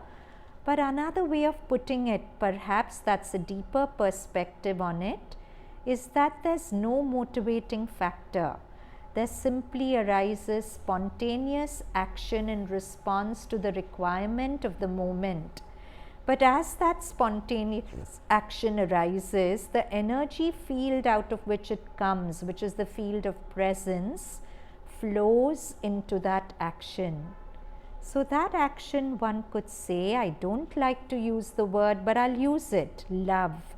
but another way of putting it, perhaps that's a deeper perspective on it, is that there's no motivating factor. There simply arises spontaneous action in response to the requirement of the moment. But as that spontaneous action arises, the energy field out of which it comes, which is the field of presence, flows into that action. So that action, one could say, I don't like to use the word, but I'll use it, love.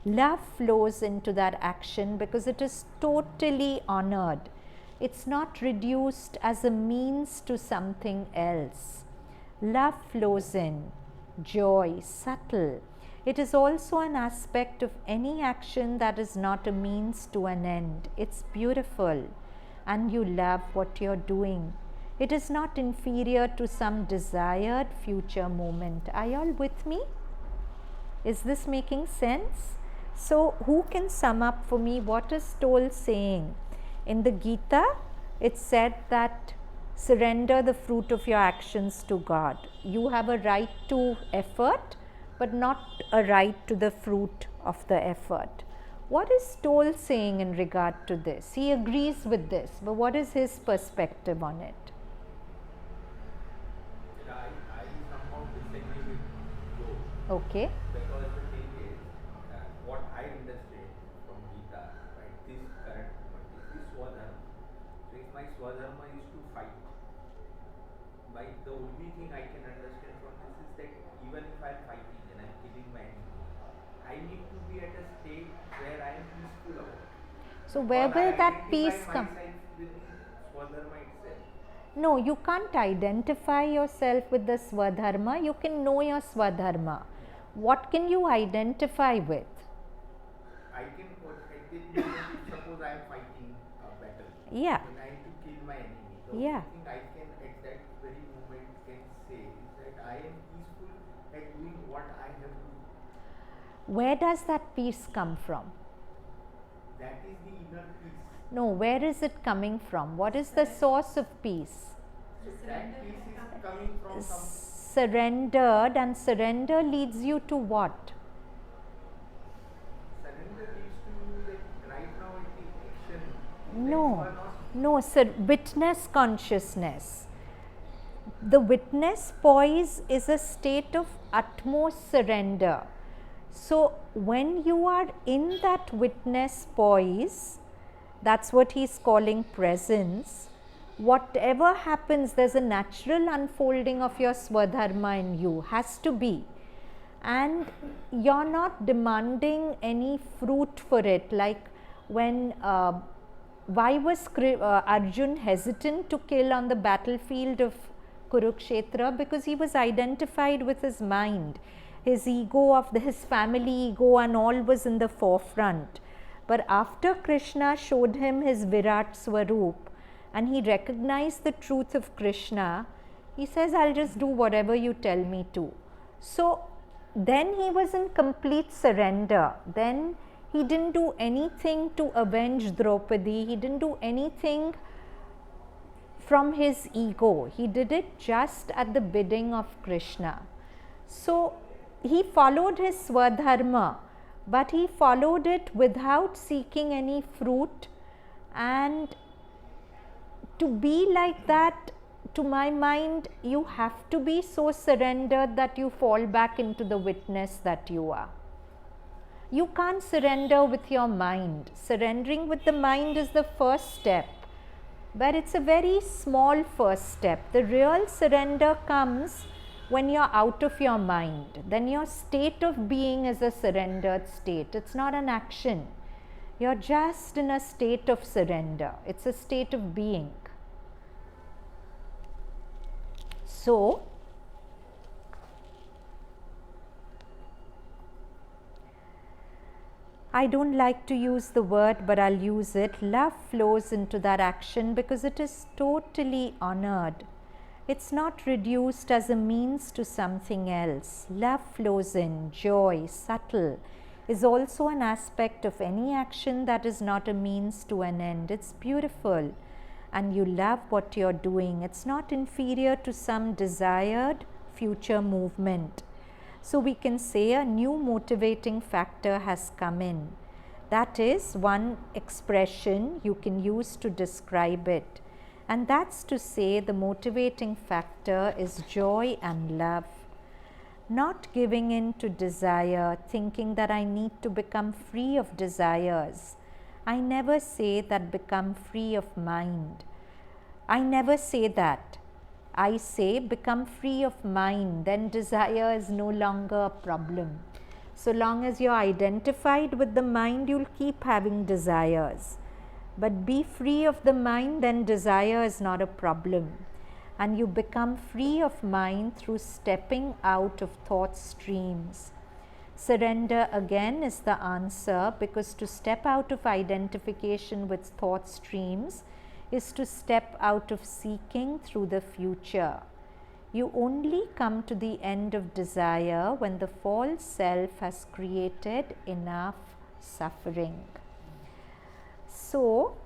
Love flows into that action because it is totally honored. It's not reduced as a means to something else. Love flows in, joy, subtle. It is also an aspect of any action that is not a means to an end. It's beautiful, and you love what you're doing. It is not inferior to some desired future moment. Are you all with me? Is this making sense? So, who can sum up for me what is Stoll saying? In the Gita, it said that surrender the fruit of your actions to God. You have a right to effort, but not a right to the fruit of the effort. What is Stoll saying in regard to this? He agrees with this, but what is his perspective on it? I somehow disagree with Joe. Okay. Because the thing is, what I understand from Gita, right, this current moment, this is Swadharma. So if my Swadharma is to fight, the only thing I can understand from this is that even if I'm fighting and I'm killing my enemy, I need to be at a state where I am peaceful about it. So where will that peace come? With Swadharma itself. No, you can't identify yourself with the Swadharma. You can know your Swadharma. What can you identify with? I can suppose I am fighting a battle. Yeah. And I have to kill my enemy. The Yeah. only thing I can at that very moment can say is that I am peaceful at doing what I have to do. Where does that peace come from? That is the inner peace. No, where is it coming from? What is the source of peace? So that peace is coming from some Surrendered, and surrender leads you to what? surrender leads to that right now it is action. No, no, sir, witness consciousness. The witness poise is a state of utmost surrender. So, when you are in that witness poise, that's what he's calling presence. Whatever happens, there's a natural unfolding of your Swadharma in you, has to be. And you're not demanding any fruit for it, like when why was Arjun hesitant to kill on the battlefield of Kurukshetra? Because he was identified with his mind, his ego, his family ego, and all was in the forefront. But after Krishna showed him his Virat Swarup and he recognized the truth of Krishna, he says, I'll just do whatever you tell me to. So then he was in complete surrender. Then he didn't do anything to avenge Draupadi. He didn't do anything from his ego. He did it just at the bidding of Krishna. So he followed his Swadharma, but he followed it without seeking any fruit. And to be like that, to my mind, you have to be so surrendered that you fall back into the witness that you are. You can't surrender with your mind. Surrendering with the mind is the first step, but it's a very small first step. The real surrender comes when you're out of your mind. Then your state of being is a surrendered state. It's not an action. You're just in a state of surrender. It's a state of being. So, I don't like to use the word, but I'll use it. Love flows into that action because it is totally honored. It's not reduced as a means to something else. Love flows in, joy, subtle, is also an aspect of any action that is not a means to an end. It's beautiful, and you love what you're doing. It's not inferior to some desired future movement. So we can say a new motivating factor has come in. That is one expression you can use to describe it. And that's to say the motivating factor is joy and love. Not giving in to desire, thinking that I need to become free of desires. I never say that become free of mind. I never say that. I say become free of mind, then desire is no longer a problem. So long as you're identified with the mind, you'll keep having desires. But be free of the mind, then desire is not a problem. And you become free of mind through stepping out of thought streams. Surrender again is the answer, because to step out of identification with thought streams is to step out of seeking through the future. You only come to the end of desire when the false self has created enough suffering. So,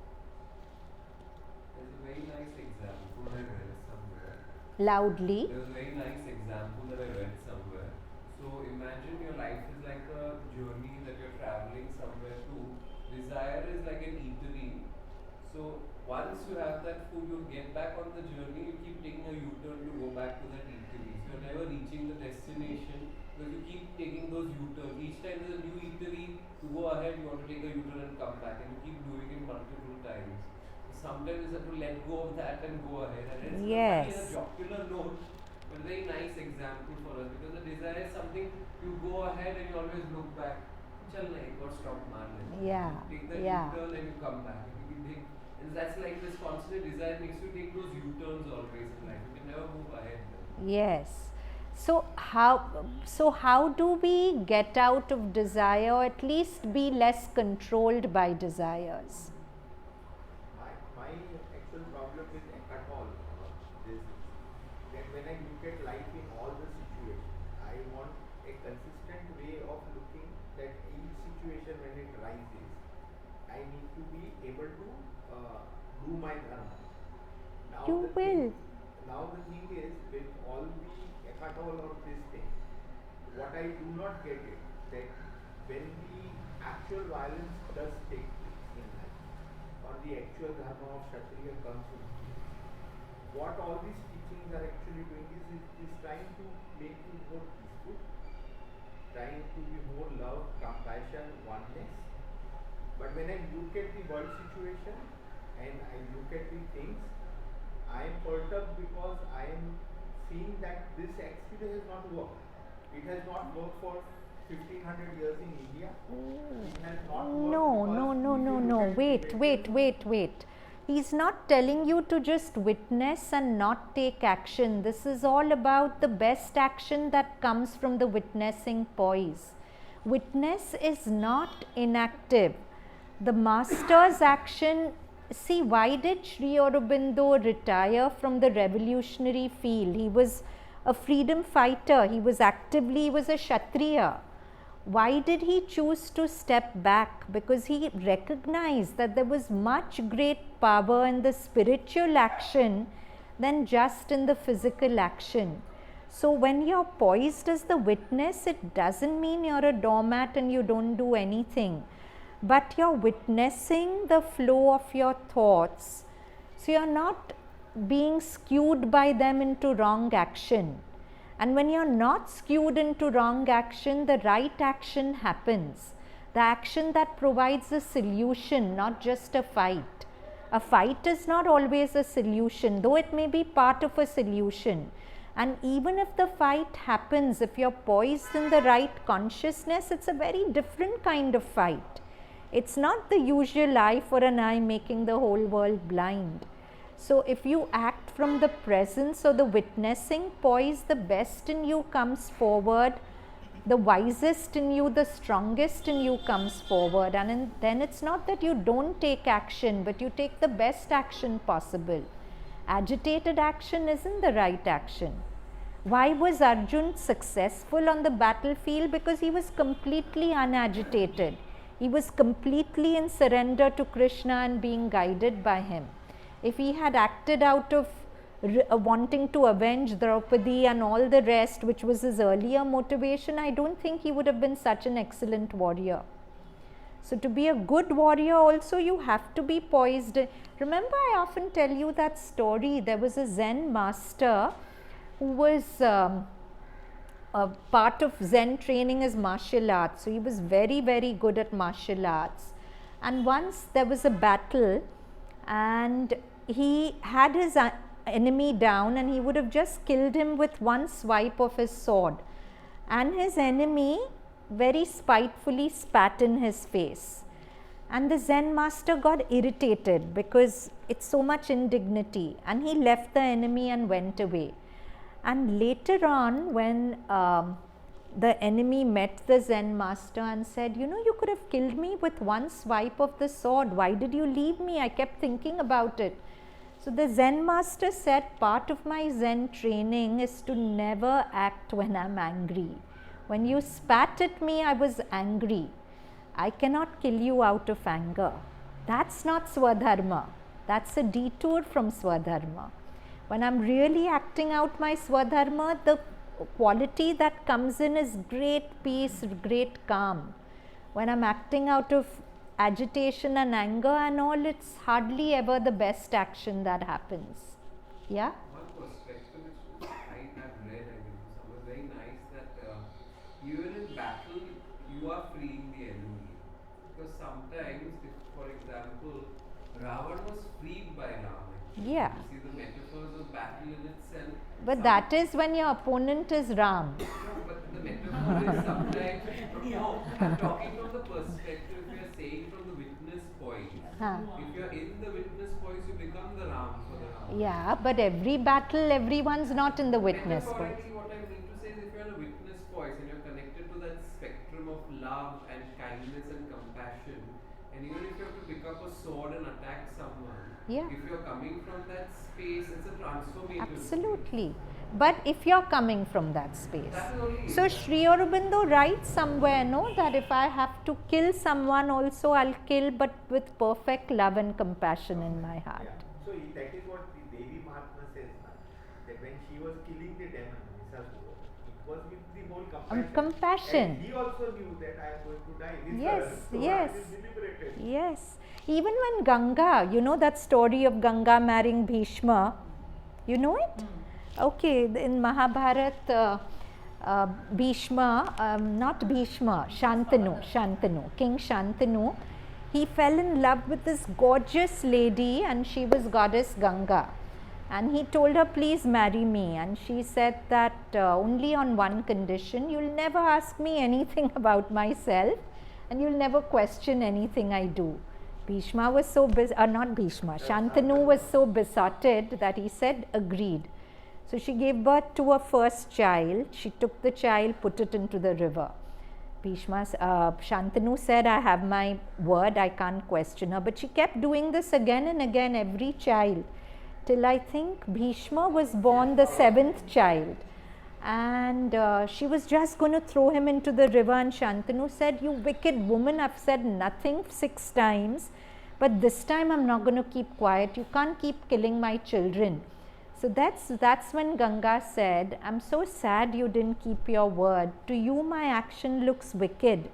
there's a very nice example I read somewhere. loudly. There's a very nice example that I read somewhere. So imagine your life is like a journey that you're traveling somewhere to. Desire is like an eatery. So once you have that food, you get back on the journey, you keep taking a U-turn to go back to that eatery. So you're never reaching the destination because you keep taking those U-turns. Each time there's a new eatery, to go ahead, you want to take a U-turn and come back, and you keep doing it multiple times. Sometimes you have to let go of that and go ahead. And it's Yes. a jocular note, but a very nice example for us, because the desire is something you go ahead and you always look back. Chal nahi, got stop man. Yeah, You take that yeah. U-turn and you come back. And that's like this constant desire makes you take those U-turns always in life. You can never move ahead. Yes. So how do we get out of desire, or at least be less controlled by desires? My actual problem with Eckhart Tolle is that when I look at life in all the situations, I want a consistent way of looking that each situation when it rises, I need to be able to do my dharma. You will. Now the thing is, with all the Eckhart Tolle of this thing, what I do not get it, that when the actual violence does take place in life, or the actual dharma of Kshatriya comes into play, what all these teachings are actually doing is trying to make you more peaceful, trying to be more love, compassion, oneness. But when I look at the world situation and I look at the things, I am perturbed because I am seeing that this actually has not worked. It has not worked for 1500 years in India. It has not worked. No. Wait. He's not telling you to just witness and not take action. This is all about the best action that comes from the witnessing poise. Witness is not inactive. The master's action. See, why did Sri Aurobindo retire from the revolutionary field? He was a freedom fighter. He was a Kshatriya. Why did he choose to step back? Because he recognized that there was much great power in the spiritual action than just in the physical action. So when you're poised as the witness, it doesn't mean you're a doormat and you don't do anything. But you're witnessing the flow of your thoughts. So you're not being skewed by them into wrong action. And when you're not skewed into wrong action, the right action happens. The action that provides a solution, not just a fight. A fight is not always a solution, though it may be part of a solution. And even if the fight happens, if you're poised in the right consciousness, it's a very different kind of fight. It's not the usual eye for an eye making the whole world blind. So if you act from the presence or the witnessing poise, the best in you comes forward, the wisest in you, the strongest in you comes forward. And then it's not that you don't take action, but you take the best action possible. Agitated action isn't the right action. Why was Arjun successful on the battlefield? Because he was completely unagitated. He was completely in surrender to Krishna and being guided by him. If he had acted out of wanting to avenge Draupadi and all the rest, which was his earlier motivation, I don't think he would have been such an excellent warrior. So to be a good warrior also, you have to be poised. Remember, I often tell you that story. There was a Zen master who was a part of Zen training is martial arts. So he was very, very good at martial arts. And once there was a battle, and he had his enemy down, and he would have just killed him with one swipe of his sword. And his enemy very spitefully spat in his face. And the Zen master got irritated because it's so much indignity, and he left the enemy and went away. And later on, when the enemy met the Zen master and said, you know, you could have killed me with one swipe of the sword. Why did you leave me? I kept thinking about it. So the Zen master said, part of my Zen training is to never act when I'm angry. When you spat at me, I was angry. I cannot kill you out of anger. That's not Swadharma. That's a detour from Swadharma. When I'm really acting out my Swadharma, the quality that comes in is great peace, great calm. When I'm acting out of agitation and anger and all, it's hardly ever the best action that happens. Yeah? One perspective which I have read, I think, somewhere very nice, that even in battle, you are freeing the enemy. Because sometimes, if, for example, Ravan was freed by Rama. Yeah. You see the metaphors of battle in itself. But that is when your opponent is Ram. No, but the metaphor is sometimes, no, I'm talking from the perspective, we are saying from the witness point. Huh. If you are in the witness point, you become the Ram for the Ram. Yeah, but every battle, everyone's not in the witness point. Metaphorically, what I mean to say is, if you are in a witness voice and you're connected to that spectrum of love and kindness and compassion, and even if you have to pick up a sword and attack someone, Yeah. if you're coming from that space, it's a transformative Absolutely. But if you're coming from that space. That is only So Sri Aurobindo writes somewhere, no, that if I have to kill someone also, I'll kill, but with perfect love and compassion in my heart. Yeah. So that is what the Devi Mahatma says now. That when she was killing the demon, Misasura, it was with the whole compassion. Compassion. And he also knew that I am going to die with Yes, her. So yes. I is deliberated. Yes. Even when Ganga, you know that story of Ganga marrying Bhishma, you know it? Okay, in Mahabharata, Bhishma, not Bhishma, Shantanu, King Shantanu, he fell in love with this gorgeous lady, and she was goddess Ganga. And he told her, please marry me. And she said that only on one condition, you'll never ask me anything about myself, and you'll never question anything I do. Bhishma was so not Bhishma, Shantanu was so besotted that he said, agreed. So she gave birth to a first child. She took the child, put it into the river. Shantanu said, I have my word, I can't question her. But she kept doing this again and again, every child, till I think Bhishma was born the seventh child. And she was just going to throw him into the river, and Shantanu said, you wicked woman, I've said nothing 6 times, but this time I'm not going to keep quiet. You can't keep killing my children. So that's when Ganga said, I'm so sad you didn't keep your word. To you my action looks wicked,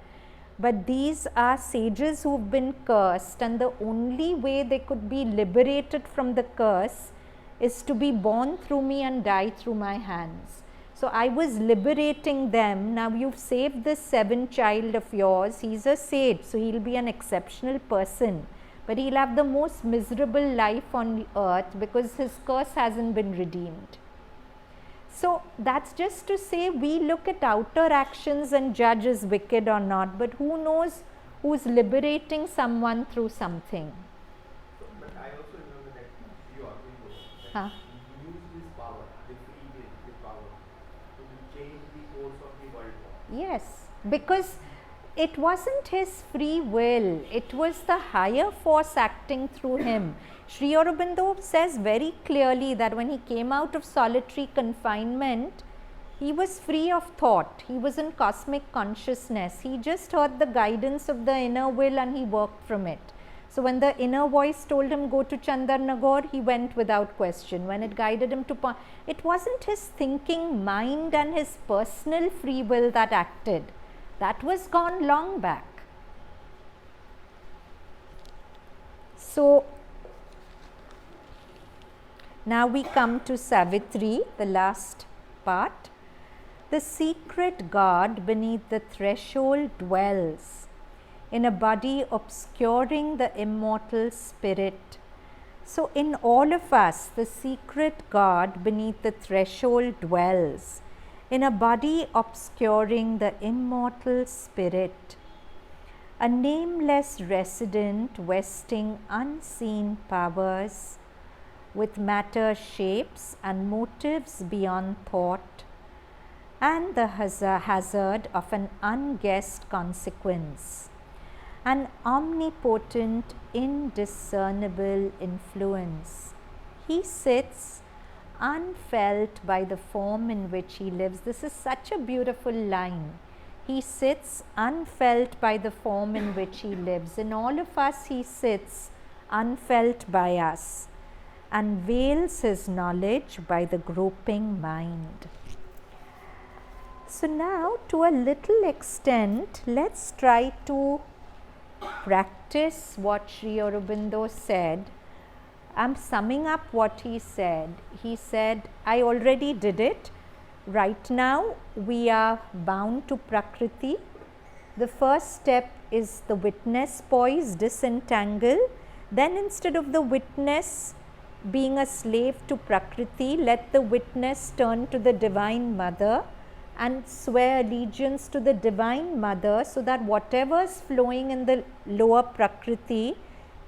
but these are sages who've been cursed, and the only way they could be liberated from the curse is to be born through me and die through my hands. So I was liberating them. Now you've saved this 7th child of yours. He's a sage, so he'll be an exceptional person. But he'll have the most miserable life on the earth because his curse hasn't been redeemed. So that's just to say, we look at outer actions and judge as wicked or not, but who knows who's liberating someone through something. So, but I also remember that you Aurobindo, Huh? he used this power, the free will, the power, to change the course of the world. Yes, because it wasn't his free will, it was the higher force acting through him. Sri Aurobindo says very clearly that when he came out of solitary confinement, he was free of thought, he was in cosmic consciousness, he just heard the guidance of the inner will and he worked from it. So when the inner voice told him go to Chandarnagor, he went without question. When it guided him to, it wasn't his thinking mind and his personal free will that acted. That was gone long back. So now we come to Savitri, the last part. The secret God beneath the threshold dwells in a body obscuring the immortal spirit. So in all of us, the secret God beneath the threshold dwells in a body obscuring the immortal spirit. A nameless resident vesting unseen powers with matter shapes and motives beyond thought, and the hazard of an unguessed consequence, an omnipotent, indiscernible influence. He sits unfelt by the form in which he lives. This is such a beautiful line. He sits unfelt by the form in which he lives. In all of us, he sits unfelt by us and veils his knowledge by the groping mind. So now, to a little extent, let's try to practice what Sri Aurobindo said. I'm summing up what he said. He said, I already did it. Right now, we are bound to prakriti. The first step is the witness poise, disentangle. Then instead of the witness being a slave to prakriti, let the witness turn to the Divine Mother and swear allegiance to the Divine Mother, so that whatever is flowing in the lower prakriti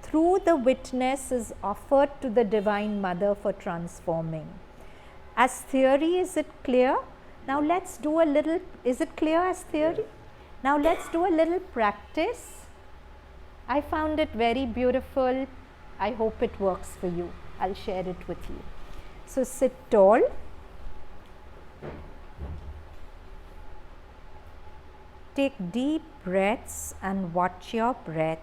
through the witness is offered to the Divine Mother for transforming. As theory, is it clear? Now let's do a little, is it clear as theory? Now let's do a little practice. I found it very beautiful. I hope it works for you. I'll share it with you. So sit tall. Take deep breaths and watch your breath.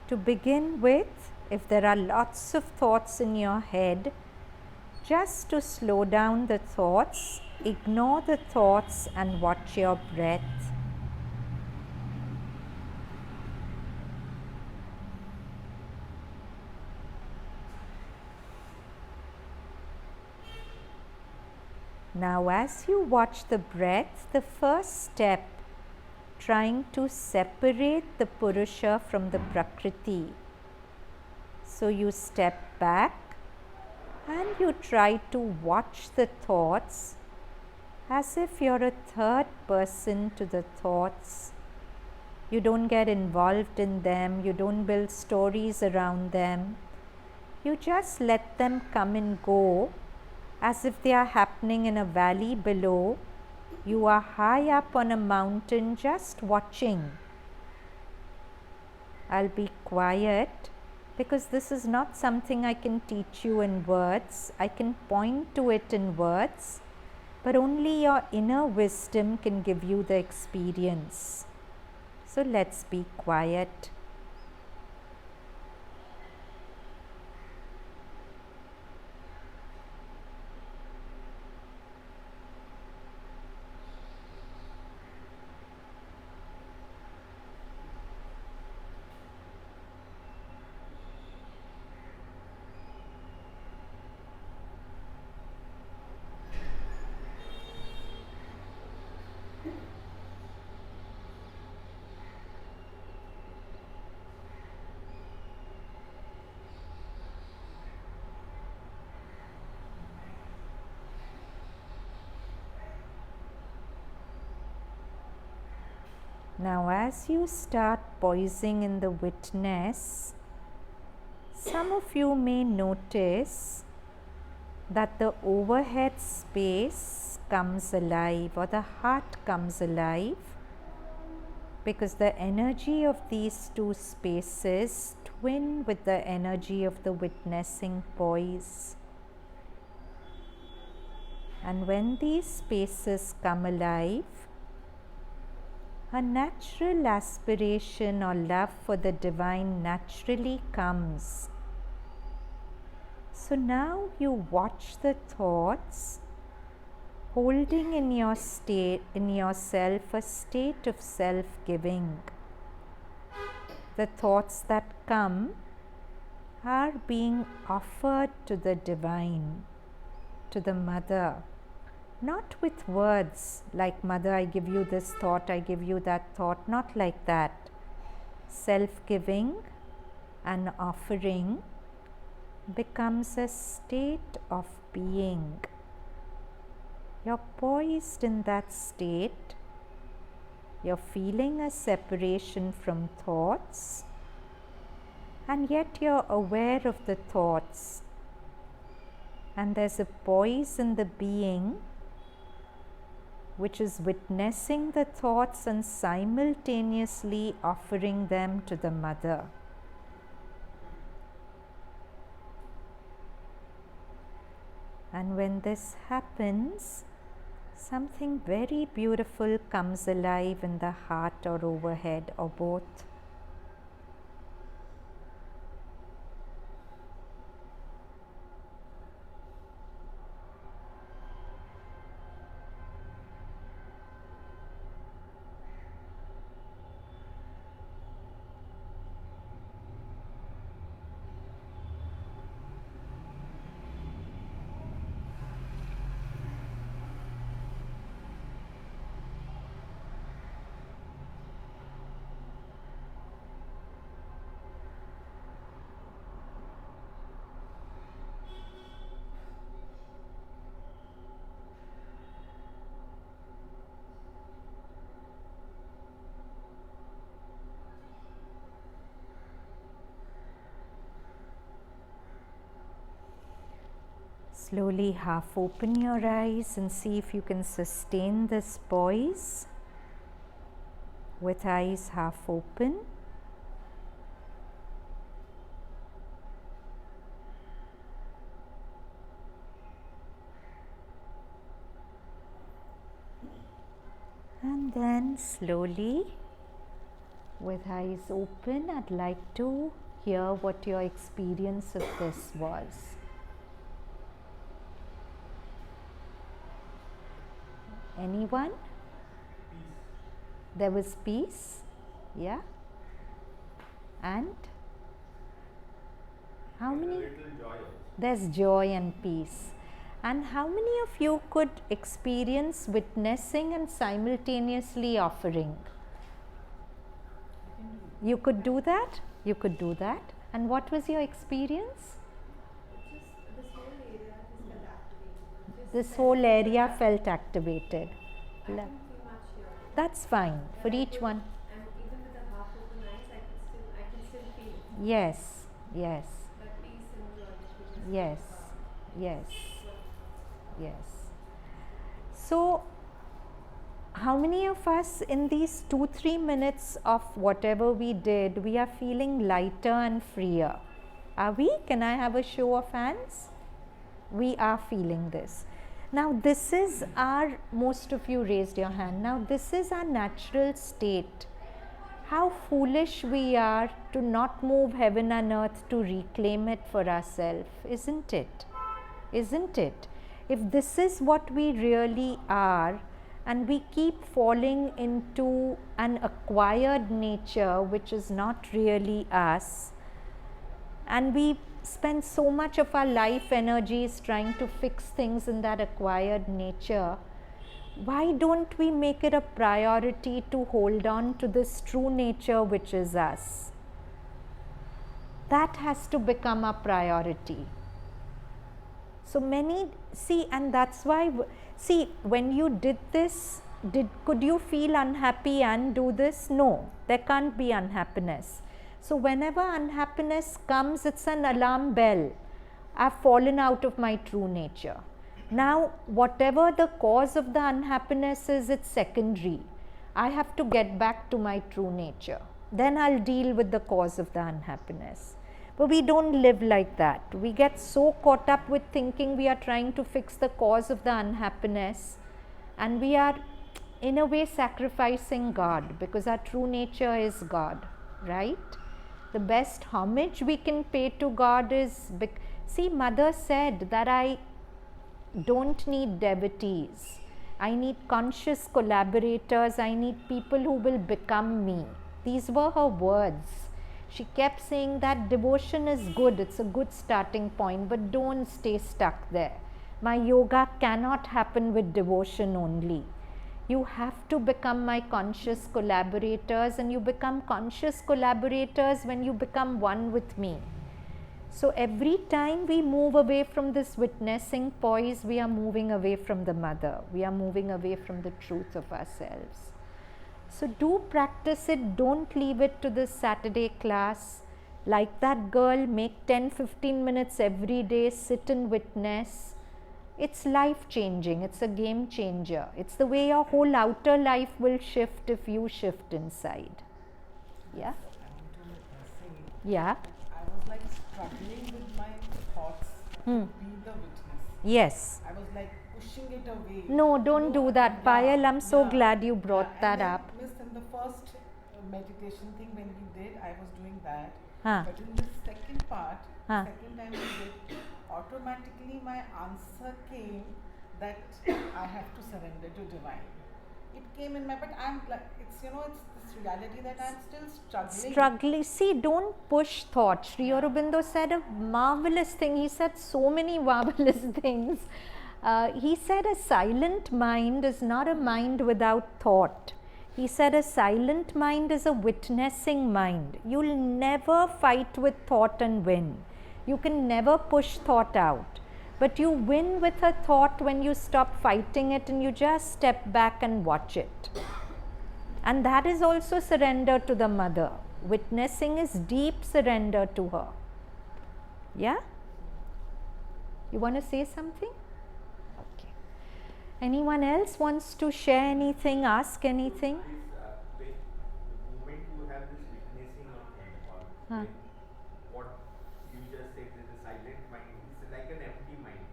To begin with, if there are lots of thoughts in your head, just to slow down the thoughts, ignore the thoughts and watch your breath. Now, as you watch the breath, the first step, trying to separate the Purusha from the prakriti. So you step back and you try to watch the thoughts as if you're a third person to the thoughts. You don't get involved in them, you don't build stories around them. You just let them come and go as if they are happening in a valley below. You are high up on a mountain just watching. I'll be quiet because this is not something I can teach you in words. I can point to it in words, but only your inner wisdom can give you the experience. So let's be quiet. Now, as you start poising in the witness, some of you may notice that the overhead space comes alive, or the heart comes alive, because the energy of these two spaces twin with the energy of the witnessing poise. And when these spaces come alive, a natural aspiration or love for the divine naturally comes. So now you watch the thoughts holding in your state, in yourself, a state of self-giving. The thoughts that come are being offered to the divine, to the mother, not with words like, Mother, I give you this thought, I give you that thought, not like that. Self-giving and offering becomes a state of being. You're poised in that state. You're feeling a separation from thoughts, and yet you're aware of the thoughts. And there's a poise in the being which is witnessing the thoughts and simultaneously offering them to the mother. And when this happens, something very beautiful comes alive in the heart or overhead or both. Slowly half open your eyes and see if you can sustain this poise with eyes half open. And then slowly, with eyes open, I'd like to hear what your experience of this was. Anyone? There was peace, yeah? And how many? There's joy and peace. And how many of you could experience witnessing and simultaneously offering? You could do that? You could do that. And what was your experience? This whole area felt activated. That's fine for each one. And even with the half open eyes, I can still feel it. Yes, yes, That peace and joy which is yes, yes, yes. So, how many of us in these 2-3 minutes of whatever we did, we are feeling lighter and freer? Are we? Can I have a show of hands? We are feeling this. Now this is our, most of you raised your hand, now this is our natural state. How foolish we are to not move heaven and earth to reclaim it for ourselves, isn't it? Isn't it? If this is what we really are, and we keep falling into an acquired nature which is not really us, and we spend so much of our life energies trying to fix things in that acquired nature, why don't we make it a priority to hold on to this true nature which is us? That has to become a priority. So many, see, and that's why, see, when you did this, could you feel unhappy and do this? No, there can't be unhappiness. So whenever unhappiness comes, it's an alarm bell. I've fallen out of my true nature. Now, whatever the cause of the unhappiness is, it's secondary. I have to get back to my true nature. Then I'll deal with the cause of the unhappiness. But we don't live like that. We get so caught up with thinking we are trying to fix the cause of the unhappiness, and we are in a way sacrificing God, because our true nature is God, right? The best homage we can pay to God is, see, Mother said that I don't need devotees. I need conscious collaborators. I need people who will become me. These were her words. She kept saying that devotion is good, it's a good starting point, but don't stay stuck there. My yoga cannot happen with devotion only. You have to become my conscious collaborators, and you become conscious collaborators when you become one with me. So every time we move away from this witnessing poise, we are moving away from the mother. We are moving away from the truth of ourselves. So do practice it. Don't leave it to this Saturday class. Like that girl, make 10-15 minutes every day, sit and witness. It's life changing. It's a game changer. It's the way your whole outer life will shift if you shift inside. Yeah? I want to say, Yeah? I was like struggling with my thoughts to be the witness. Yes. I was like pushing it away. No, don't do that, Payal. I'm so glad you brought that and up. Miss, in the first meditation thing when we did, I was doing that. Huh. But in the second part, Huh. second time we did, automatically my answer came that I have to surrender to divine. It came in my, but I'm like, it's, you know, it's this reality that I'm still struggling. See, don't push thought. Sri Aurobindo said a marvelous thing. He said so many marvelous things. He said a silent mind is not a mind without thought. He said a silent mind is a witnessing mind. You'll never fight with thought and win. You can never push thought out. But you win with a thought when you stop fighting it and you just step back and watch it. And that is also surrender to the mother. Witnessing is deep surrender to her. Yeah? You want to say something? Okay. Anyone else wants to share anything, ask anything? The moment you have this witnessing of him, or Huh. what you just said is a silent mind, it's like an empty mind.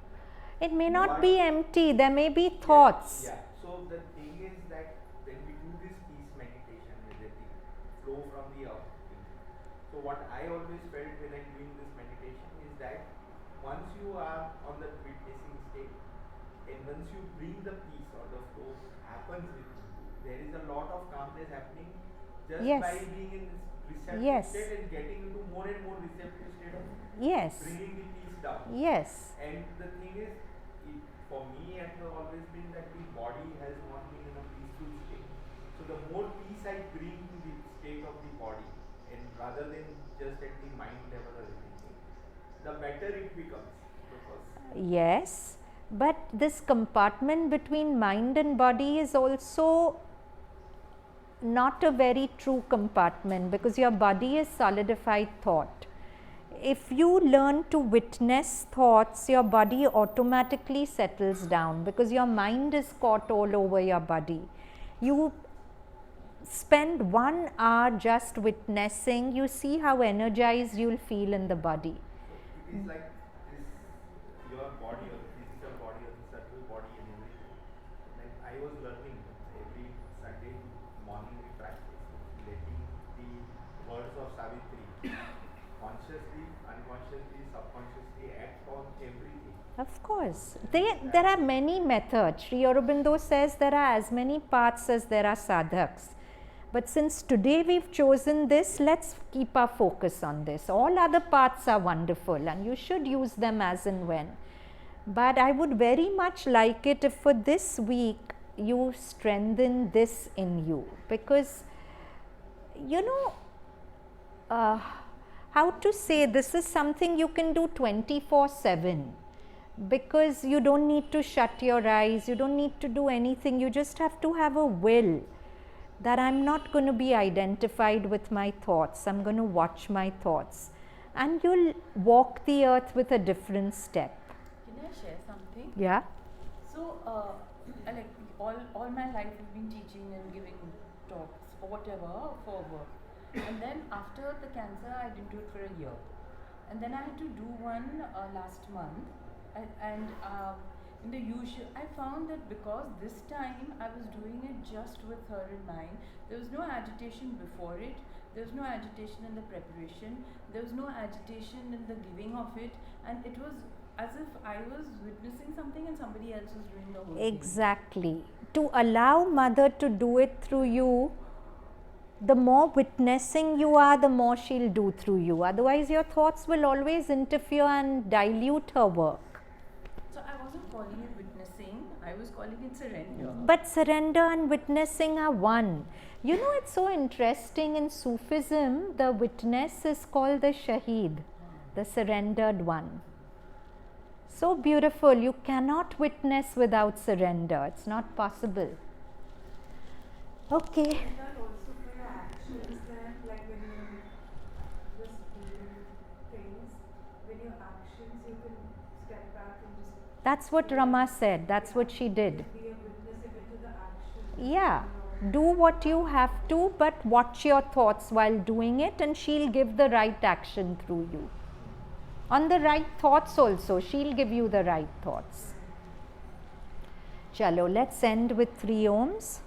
It may not be empty, there may be thoughts. Yeah. So the thing is that when we do this peace meditation, everything flow from the earth. So what I always felt when I'm doing this meditation is that once you are on the witnessing state, and once you bring the peace or the flow happens with you, there is a lot of calmness happening just Yes. by being in this receptive Yes. state and getting into more and more receptive state of Yes. bringing the peace down. Yes. And the thing is, for me it has always been that the body has not been in a peaceful state. So the more peace I bring to the state of the body, and rather than just at the mind level or anything, the better it becomes. Because Yes. But this compartment between mind and body is also not a very true compartment, because your body is solidified thought. If you learn to witness thoughts, your body automatically settles down, because your mind is caught all over your body. You spend 1 hour just witnessing, you see how energized you'll feel in the body. so it is like this, your body or the physical body or the subtle body and everything. Like I was learning every Sunday morning we practice letting the words of Savitri consciously, unconsciously, subconsciously act on everything. Of course. There are many methods. Sri Aurobindo says there are as many paths as there are sadhaks. But since today we've chosen this, let's keep our focus on this. All other paths are wonderful and you should use them as and when. But I would very much like it if for this week you strengthen this in you. Because, you know, how to say, this is something you can do 24/7. Because you don't need to shut your eyes, you don't need to do anything, you just have to have a will that I'm not going to be identified with my thoughts, I'm going to watch my thoughts, and you'll walk the earth with a different step. Can I share something? Yeah? So, like all my life I've been teaching and giving talks or whatever for work. And then after the cancer, I didn't do it for a year. And then I had to do one last month. And in the usual, I found that because this time I was doing it just with her in mind, there was no agitation before it, there was no agitation in the preparation, there was no agitation in the giving of it, and it was, as if I was witnessing something and somebody else was doing the whole thing. Exactly. To allow mother to do it through you, the more witnessing you are, the more she'll do through you. Otherwise, your thoughts will always interfere and dilute her work. So I wasn't calling it witnessing, I was calling it surrender. But surrender and witnessing are one. You know, it's so interesting in Sufism, the witness is called the Shaheed, the surrendered one. So beautiful. You cannot witness without surrender. It's not possible. Okay. Is that also for your actions then, like when you're just doing things, when your actions you can step back and just That's what Rama said. That's what she did. be a witness even to the action. Yeah. Do what you have to, but watch your thoughts while doing it, and she'll give the right action through you. On the right thoughts also, she'll give you the right thoughts. Chalo, let's end with 3 Oms.